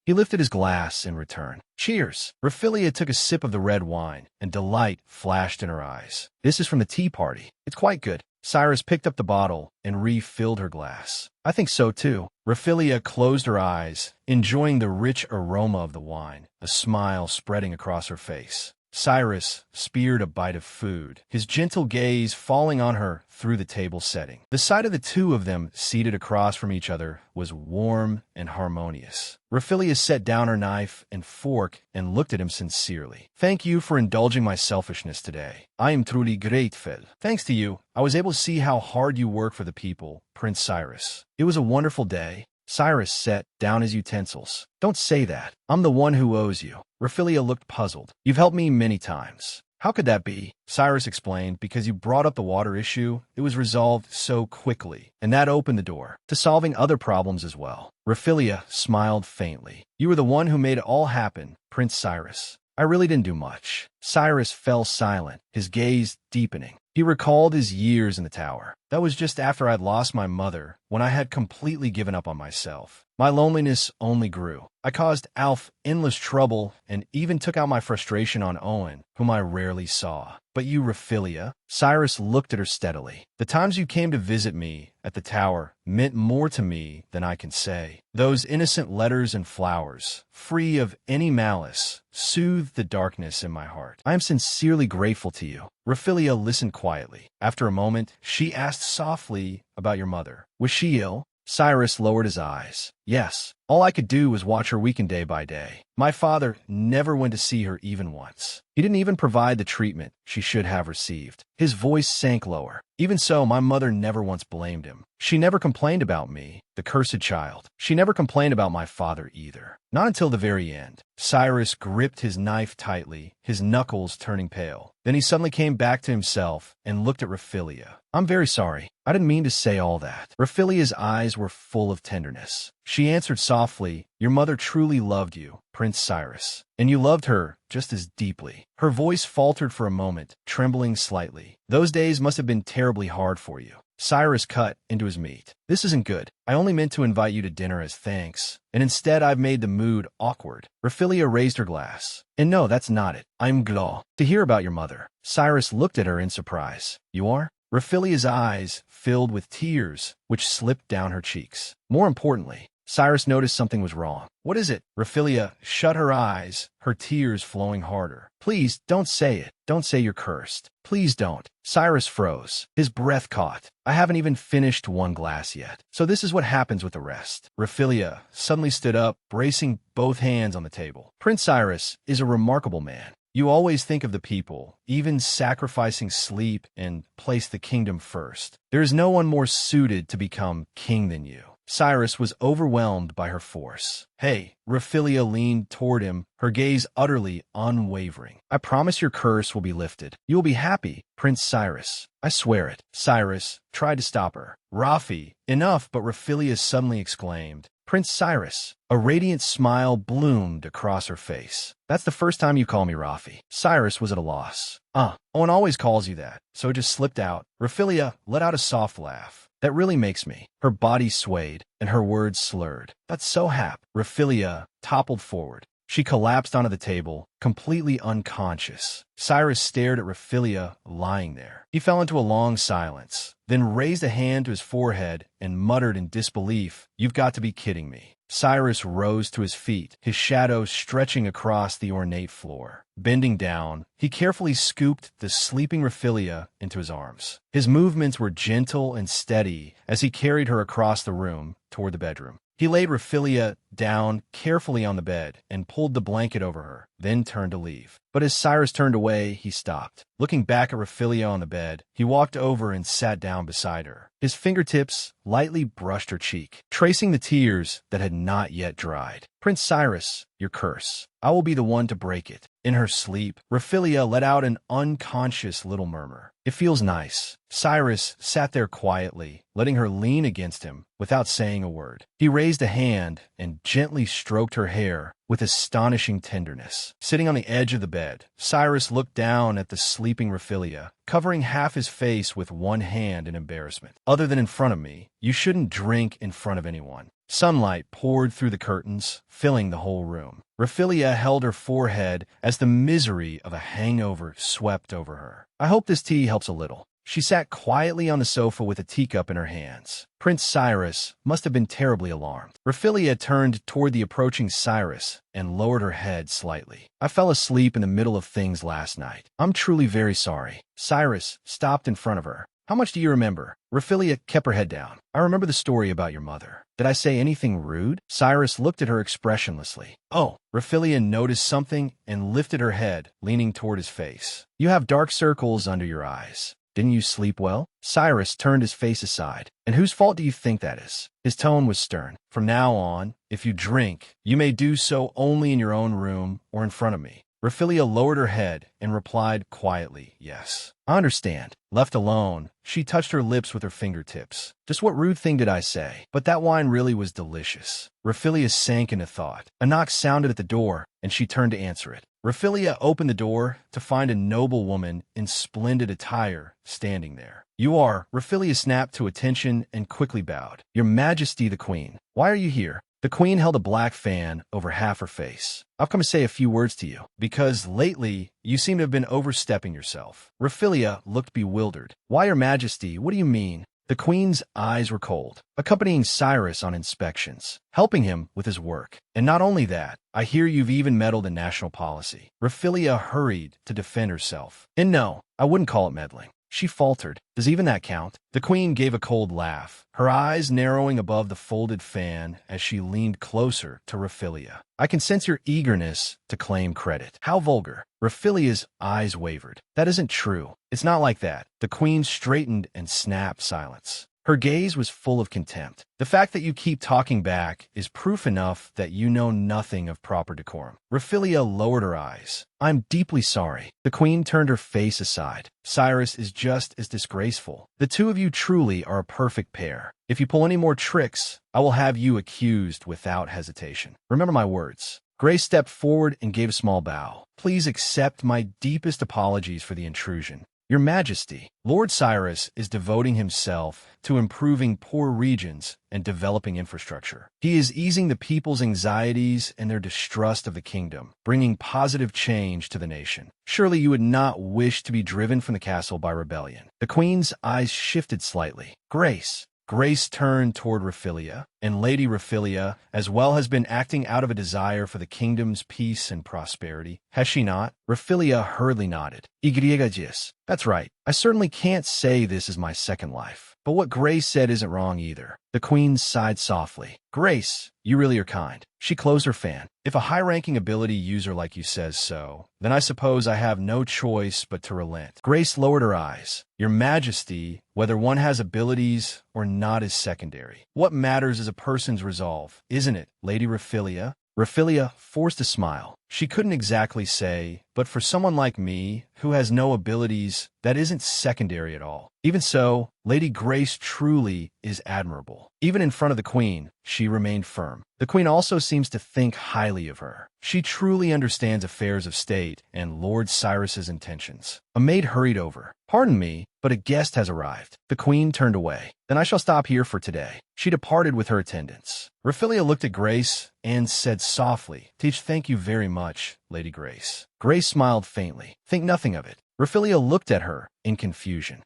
He lifted his glass in return. Cheers. Raphilia took a sip of the red wine, and delight flashed in her eyes. This is from the tea party. It's quite good. Cyrus picked up the bottle and refilled her glass. I think so too. Raphilia closed her eyes, enjoying the rich aroma of the wine, a smile spreading across her face. Cyrus speared a bite of food, his gentle gaze falling on her through the table setting. The sight of the two of them seated across from each other was warm and harmonious. Raphilia set down her knife and fork and looked at him sincerely. Thank you for indulging my selfishness today. I am truly grateful. Thanks to you, I was able to see how hard you work for the people, Prince Cyrus. It was a wonderful day. Cyrus set down his utensils. Don't say that. I'm the one who owes you. Raphilia looked puzzled. You've helped me many times. How could that be? Cyrus explained, because you brought up the water issue, it was resolved so quickly, and that opened the door to solving other problems as well. Raphilia smiled faintly. You were the one who made it all happen, Prince Cyrus. I really didn't do much. Cyrus fell silent, his gaze deepening. He recalled his years in the tower. That was just after I'd lost my mother, when I had completely given up on myself. My loneliness only grew. I caused Alf endless trouble and even took out my frustration on Owen, whom I rarely saw. But you, Raphilia, Cyrus looked at her steadily. The times you came to visit me at the tower meant more to me than I can say. Those innocent letters and flowers, free of any malice, soothed the darkness in my heart. I am sincerely grateful to you. Raphilia listened quietly. After a moment, she asked softly about your mother. Was she ill? Cyrus lowered his eyes. Yes. All I could do was watch her weaken day by day. My father never went to see her even once. He didn't even provide the treatment she should have received. His voice sank lower. Even so, my mother never once blamed him. She never complained about me, the cursed child. She never complained about my father either. Not until the very end. Cyrus gripped his knife tightly, his knuckles turning pale. Then he suddenly came back to himself and looked at Raphilia. I'm very sorry. I didn't mean to say all that. Raphilia's eyes were full of tenderness. She answered softly, your mother truly loved you, Prince Cyrus, and you loved her just as deeply. Her voice faltered for a moment, trembling slightly. Those days must have been terribly hard for you. Cyrus cut into his meat. This isn't good. I only meant to invite you to dinner as thanks, and instead I've made the mood awkward. Raphilia raised her glass. And no, that's not it. I'm glad to hear about your mother. Cyrus looked at her in surprise. You are? Raphilia's eyes filled with tears, which slipped down her cheeks. More importantly, Cyrus noticed something was wrong. What is it? Raphilia shut her eyes, her tears flowing harder. Please, don't say it. Don't say you're cursed. Please don't. Cyrus froze. His breath caught. I haven't even finished one glass yet. So this is what happens with the rest. Raphilia suddenly stood up, bracing both hands on the table. Prince Cyrus is a remarkable man. You always think of the people, even sacrificing sleep and place the kingdom first. There is no one more suited to become king than you. Cyrus was overwhelmed by her force. Hey, Raphilia leaned toward him, her gaze utterly unwavering. I promise your curse will be lifted. You will be happy, Prince Cyrus. I swear it. Cyrus tried to stop her. Rafi, enough, but Raphilia suddenly exclaimed, Prince Cyrus. A radiant smile bloomed across her face. That's the first time you call me Rafi. Cyrus was at a loss. Owen always calls you that, so it just slipped out. Raphilia let out a soft laugh. That really makes me. Her body swayed, and her words slurred. That's so hap. Raphilia toppled forward. She collapsed onto the table, completely unconscious. Cyrus stared at Raphilia lying there. He fell into a long silence, then raised a hand to his forehead and muttered in disbelief, You've got to be kidding me. Cyrus rose to his feet, his shadow stretching across the ornate floor. Bending down, he carefully scooped the sleeping Raphilia into his arms. His movements were gentle and steady as he carried her across the room toward the bedroom. He laid Raphilia down carefully on the bed and pulled the blanket over her, then turned to leave. But as Cyrus turned away, he stopped. Looking back at Raphilia on the bed, he walked over and sat down beside her. His fingertips lightly brushed her cheek, tracing the tears that had not yet dried. Prince Cyrus, your curse. I will be the one to break it. In her sleep, Raphilia let out an unconscious little murmur. It feels nice. Cyrus sat there quietly, letting her lean against him without saying a word. He raised a hand and gently stroked her hair with astonishing tenderness. Sitting on the edge of the bed, Cyrus looked down at the sleeping Raphilia, covering half his face with one hand in embarrassment. Other than in front of me, you shouldn't drink in front of anyone. Sunlight poured through the curtains, filling the whole room. Raphilia held her forehead as the misery of a hangover swept over her. I hope this tea helps a little. She sat quietly on the sofa with a teacup in her hands. Prince Cyrus must have been terribly alarmed. Raphilia turned toward the approaching Cyrus and lowered her head slightly. I fell asleep in the middle of things last night. I'm truly very sorry. Cyrus stopped in front of her. How much do you remember? Raphilia kept her head down. I remember the story about your mother. Did I say anything rude? Cyrus looked at her expressionlessly. Oh, Raphilia noticed something and lifted her head, leaning toward his face. You have dark circles under your eyes. Didn't you sleep well? Cyrus turned his face aside. And whose fault do you think that is? His tone was stern. From now on, if you drink, you may do so only in your own room or in front of me. Raphilia lowered her head and replied quietly, Yes. I understand. Left alone, she touched her lips with her fingertips. Just what rude thing did I say? But that wine really was delicious. Raphilia sank into thought. A knock sounded at the door, and she turned to answer it. Raphilia opened the door to find a noble woman in splendid attire standing there. You are. Raphilia snapped to attention and quickly bowed. Your Majesty the Queen. Why are you here? The Queen held a black fan over half her face. I've come to say a few words to you, because lately you seem to have been overstepping yourself. Raphilia looked bewildered. Why, Your Majesty? What do you mean? The Queen's eyes were cold, accompanying Cyrus on inspections, helping him with his work. And not only that, I hear you've even meddled in national policy. Raphilia hurried to defend herself. And no, I wouldn't call it meddling. She faltered. Does even that count? The Queen gave a cold laugh, her eyes narrowing above the folded fan as she leaned closer to Raphilia. I can sense your eagerness to claim credit. How vulgar. Raphilia's eyes wavered. That isn't true. It's not like that. The Queen straightened and snapped silence. Her gaze was full of contempt. The fact that you keep talking back is proof enough that you know nothing of proper decorum. Raphilia lowered her eyes. I'm deeply sorry. The Queen turned her face aside. Cyrus is just as disgraceful. The two of you truly are a perfect pair. If you pull any more tricks, I will have you accused without hesitation. Remember my words. Grace stepped forward and gave a small bow. Please accept my deepest apologies for the intrusion. Your Majesty, Lord Cyrus is devoting himself to improving poor regions and developing infrastructure. He is easing the people's anxieties and their distrust of the kingdom, bringing positive change to the nation. Surely you would not wish to be driven from the castle by rebellion. The Queen's eyes shifted slightly. Grace, Grace turned toward Raphilia, and Lady Raphilia, as well, has been acting out of a desire for the kingdom's peace and prosperity, has she not? Raphilia hurriedly nodded. Igriegagis. That's right. I certainly can't say this is my second life. But what Grace said isn't wrong either. The queen sighed softly. Grace, you really are kind. She closed her fan. If a high-ranking ability user like you says so, then I suppose I have no choice but to relent. Grace lowered her eyes. Your Majesty, whether one has abilities or not is secondary. What matters is a person's resolve, isn't it, Lady Raphilia? Raphilia forced a smile. She couldn't exactly say, but for someone like me, who has no abilities, that isn't secondary at all. Even so, Lady Grace truly is admirable. Even in front of the queen, she remained firm. The queen also seems to think highly of her. She truly understands affairs of state and Lord Cyrus's intentions. A maid hurried over. Pardon me, but a guest has arrived. The queen turned away. Then I shall stop here for today. She departed with her attendants. Raphilia looked at Grace and said softly, Thank you very much, Lady Grace. Grace smiled faintly. Think nothing of it. Raphilia looked at her in confusion.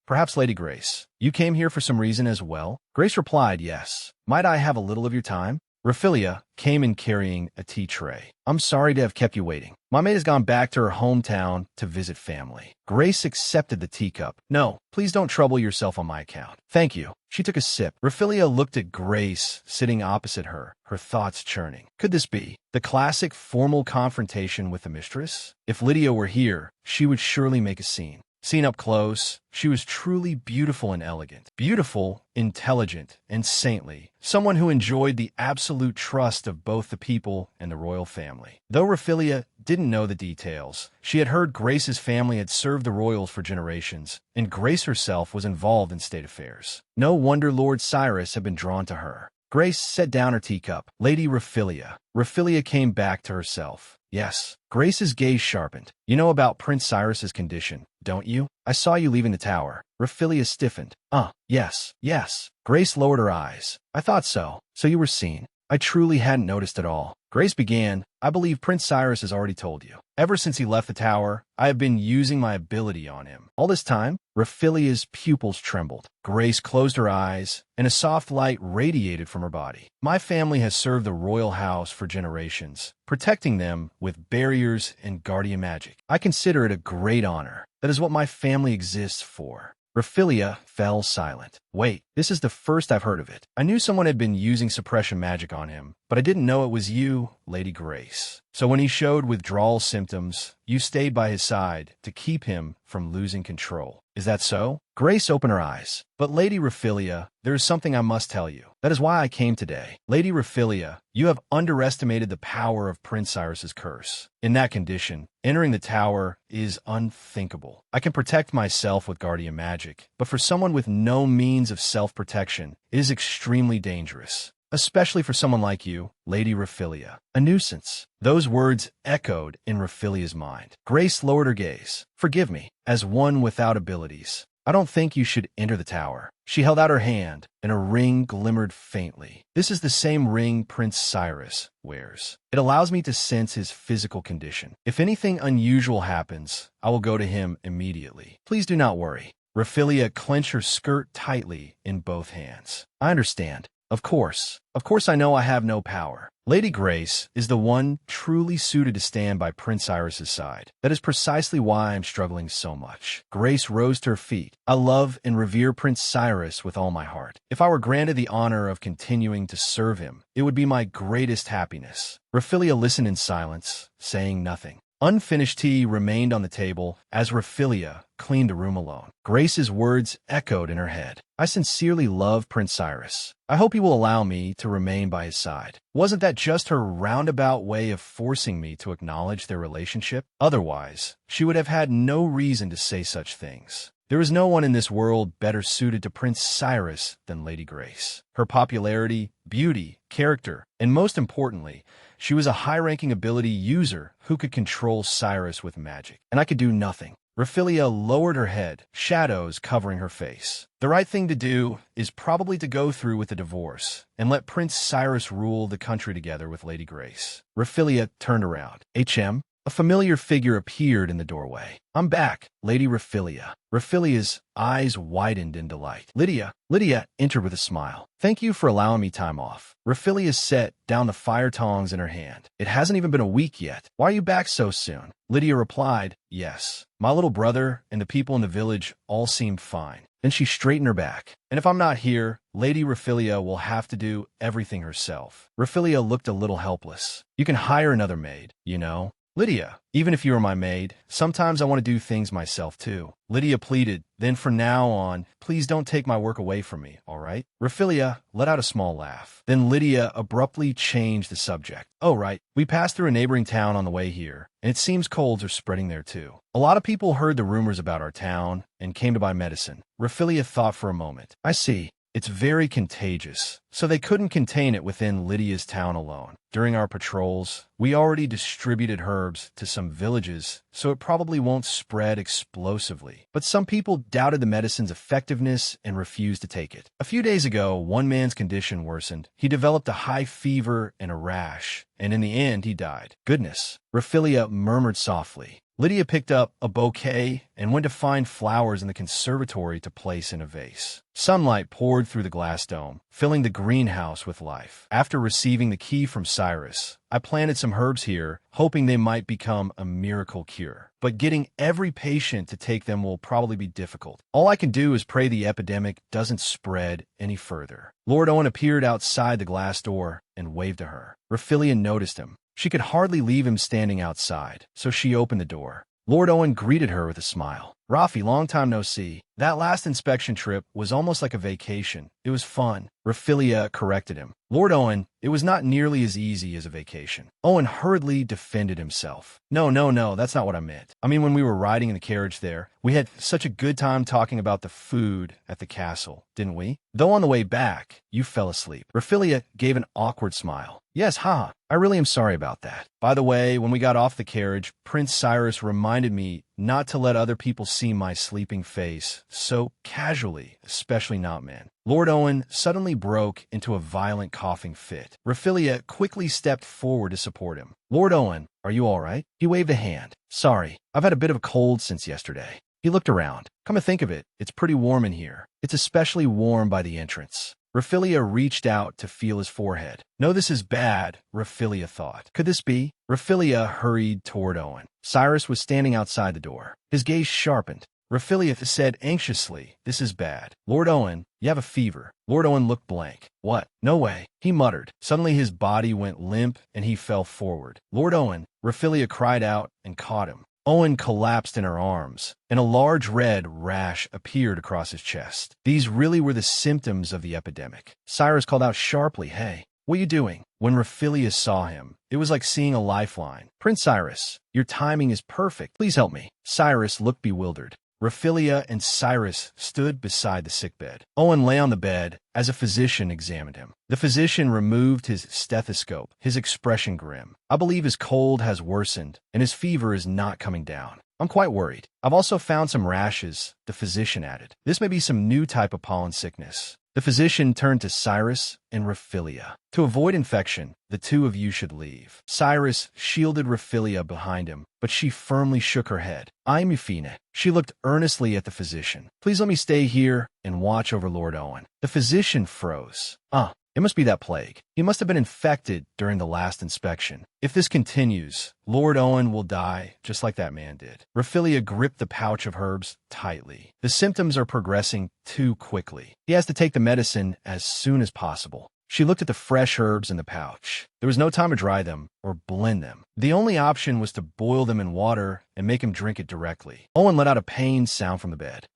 Perhaps Lady Grace, you came here for some reason as well? Grace replied, yes. Might I have a little of your time? Raphilia came in carrying a tea tray. I'm sorry to have kept you waiting. My maid has gone back to her hometown to visit family. Grace accepted the teacup. No, please don't trouble yourself on my account. Thank you. She took a sip. Raphilia looked at Grace sitting opposite her, her thoughts churning. Could this be the classic formal confrontation with the mistress? If Lydia were here, she would surely make a scene. Seen up close, she was truly beautiful and elegant. Beautiful, intelligent, and saintly. Someone who enjoyed the absolute trust of both the people and the royal family. Though Raphilia didn't know the details, she had heard Grace's family had served the royals for generations, and Grace herself was involved in state affairs. No wonder Lord Cyrus had been drawn to her. Grace set down her teacup. Lady Raphilia. Raphilia came back to herself. Yes. Grace's gaze sharpened. You know about Prince Cyrus's condition, don't you? I saw you leaving the tower. Raphilia stiffened. Yes. Grace lowered her eyes. I thought so. So you were seen. I truly hadn't noticed at all. Grace began. I believe Prince Cyrus has already told you. Ever since he left the tower, I have been using my ability on him. All this time, Raphilia's pupils trembled. Grace closed her eyes, and a soft light radiated from her body. My family has served the royal house for generations, protecting them with barriers and guardian magic. I consider it a great honor. That is what my family exists for. Raphilia fell silent. Wait, this is the first I've heard of it. I knew someone had been using suppression magic on him, but I didn't know it was you, Lady Grace. So when he showed withdrawal symptoms, you stayed by his side to keep him from losing control. Is that so? Grace opened her eyes. But Lady Raphilia, there is something I must tell you. That is why I came today. Lady Raphilia, you have underestimated the power of Prince Cyrus's curse. In that condition, entering the tower is unthinkable. I can protect myself with guardian magic, but for someone with no means of self-protection, it is extremely dangerous. Especially for someone like you, Lady Raphilia. A nuisance. Those words echoed in Raphilia's mind. Grace lowered her gaze. Forgive me, as one without abilities. I don't think you should enter the tower. She held out her hand, and a ring glimmered faintly. This is the same ring Prince Cyrus wears. It allows me to sense his physical condition. If anything unusual happens, I will go to him immediately. Please do not worry. Raphilia clenched her skirt tightly in both hands. I understand. Of course I know I have no power. Lady Grace is the one truly suited to stand by Prince Cyrus's side. That is precisely why I'm struggling so much. Grace rose to her feet. I love and revere Prince Cyrus with all my heart. If I were granted the honor of continuing to serve him, it would be my greatest happiness. Raphilia listened in silence, saying nothing. Unfinished tea remained on the table as Raphilia cleaned the room alone. Grace's words echoed in her head. I sincerely love Prince Cyrus. I hope he will allow me to remain by his side. Wasn't that just her roundabout way of forcing me to acknowledge their relationship? Otherwise, she would have had no reason to say such things. There is no one in this world better suited to Prince Cyrus than Lady Grace. Her popularity, beauty, character, and most importantly, she was a high-ranking ability user who could control Cyrus with magic. And I could do nothing. Raphilia lowered her head, shadows covering her face. The right thing to do is probably to go through with the divorce and let Prince Cyrus rule the country together with Lady Grace. Raphilia turned around. A familiar figure appeared in the doorway. I'm back, Lady Raphilia. Raphilia's eyes widened in delight. Lydia entered with a smile. Thank you for allowing me time off. Raphilia set down the fire tongs in her hand. It hasn't even been a week yet. Why are you back so soon? Lydia replied, yes. My little brother and the people in the village all seem fine. Then she straightened her back. And if I'm not here, Lady Raphilia will have to do everything herself. Raphilia looked a little helpless. You can hire another maid, you know. Lydia, even if you are my maid, sometimes I want to do things myself too. Lydia pleaded, then from now on, please don't take my work away from me, all right? Raphilia let out a small laugh. Then Lydia abruptly changed the subject. Oh, right. We passed through a neighboring town on the way here, and it seems colds are spreading there too. A lot of people heard the rumors about our town and came to buy medicine. Raphilia thought for a moment. I see. It's very contagious, so they couldn't contain it within Lydia's town alone. During our patrols, we already distributed herbs to some villages, so it probably won't spread explosively. But some people doubted the medicine's effectiveness and refused to take it. A few days ago, one man's condition worsened. He developed a high fever and a rash, and in the end, he died. Goodness, Raphilia murmured softly. Lydia picked up a bouquet and went to find flowers in the conservatory to place in a vase. Sunlight poured through the glass dome, filling the greenhouse with life. After receiving the key from Cyrus, I planted some herbs here, hoping they might become a miracle cure. But getting every patient to take them will probably be difficult. All I can do is pray the epidemic doesn't spread any further. Lord Owen appeared outside the glass door and waved to her. Raphilia noticed him. She could hardly leave him standing outside, so she opened the door. Lord Owen greeted her with a smile. Rafi, long time no see. That last inspection trip was almost like a vacation. It was fun. Raphilia corrected him. Lord Owen, it was not nearly as easy as a vacation. Owen hurriedly defended himself. No, that's not what I meant. I mean, when we were riding in the carriage there, we had such a good time talking about the food at the castle, didn't we? Though on the way back, you fell asleep. Raphilia gave an awkward smile. Yes, haha. I really am sorry about that. By the way, when we got off the carriage, Prince Cyrus reminded me not to let other people see my sleeping face so casually, especially not men. Lord Owen suddenly broke into a violent coughing fit. Raphilia quickly stepped forward to support him. Lord Owen, are you all right? He waved a hand. Sorry, I've had a bit of a cold since yesterday. He looked around. Come to think of it, it's pretty warm in here. It's especially warm by the entrance. Raphilia reached out to feel his forehead. No, this is bad, Raphilia thought. Could this be? Raphilia hurried toward Owen. Cyrus was standing outside the door. His gaze sharpened. Raphilia said anxiously, this is bad. Lord Owen, you have a fever. Lord Owen looked blank. What? No way, he muttered. Suddenly his body went limp and he fell forward. Lord Owen, Raphilia cried out and caught him. Owen collapsed in her arms, and a large red rash appeared across his chest. These really were the symptoms of the epidemic. Cyrus called out sharply, hey, what are you doing? When Raphilia saw him, it was like seeing a lifeline. Prince Cyrus, your timing is perfect. Please help me. Cyrus looked bewildered. Raphilia and Cyrus stood beside the sickbed. Owen lay on the bed as a physician examined him. The physician removed his stethoscope, his expression grim. I believe his cold has worsened, and his fever is not coming down. I'm quite worried. I've also found some rashes, the physician added. This may be some new type of pollen sickness. The physician turned to Cyrus and Raphilia. To avoid infection, the two of you should leave. Cyrus shielded Raphilia behind him, but she firmly shook her head. I'm Euphina. She looked earnestly at the physician. Please let me stay here and watch over Lord Owen. The physician froze. It must be that plague. He must have been infected during the last inspection. If this continues, Lord Owen will die just like that man did. Raphilia gripped the pouch of herbs tightly. The symptoms are progressing too quickly. He has to take the medicine as soon as possible. She looked at the fresh herbs in the pouch. There was no time to dry them or blend them. The only option was to boil them in water and make him drink it directly. Owen let out a pained sound from the bed.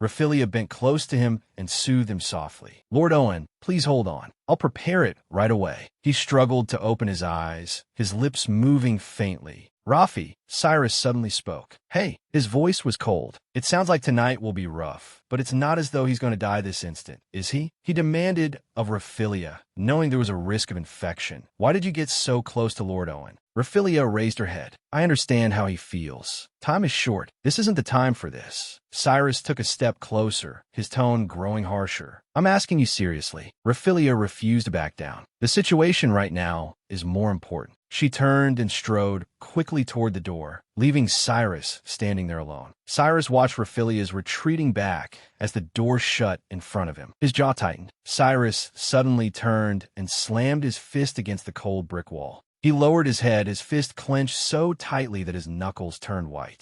Raphilia bent close to him and soothed him softly. Lord Owen, please hold on. I'll prepare it right away. He struggled to open his eyes, his lips moving faintly. Rafi, Cyrus suddenly spoke. Hey, his voice was cold. It sounds like tonight will be rough, but it's not as though he's going to die this instant, is he? He demanded of Raphilia, knowing there was a risk of infection. Why did you get so close to Lord Owen? Raphilia raised her head. I understand how he feels. Time is short. This isn't the time for this. Cyrus took a step closer, his tone growing harsher. I'm asking you seriously. Raphilia refused to back down. The situation right now is more important. She turned and strode quickly toward the door, leaving Cyrus standing there alone. Cyrus watched Raphilia's retreating back as the door shut in front of him. His jaw tightened. Cyrus suddenly turned and slammed his fist against the cold brick wall. He lowered his head, his fist clenched so tightly that his knuckles turned white.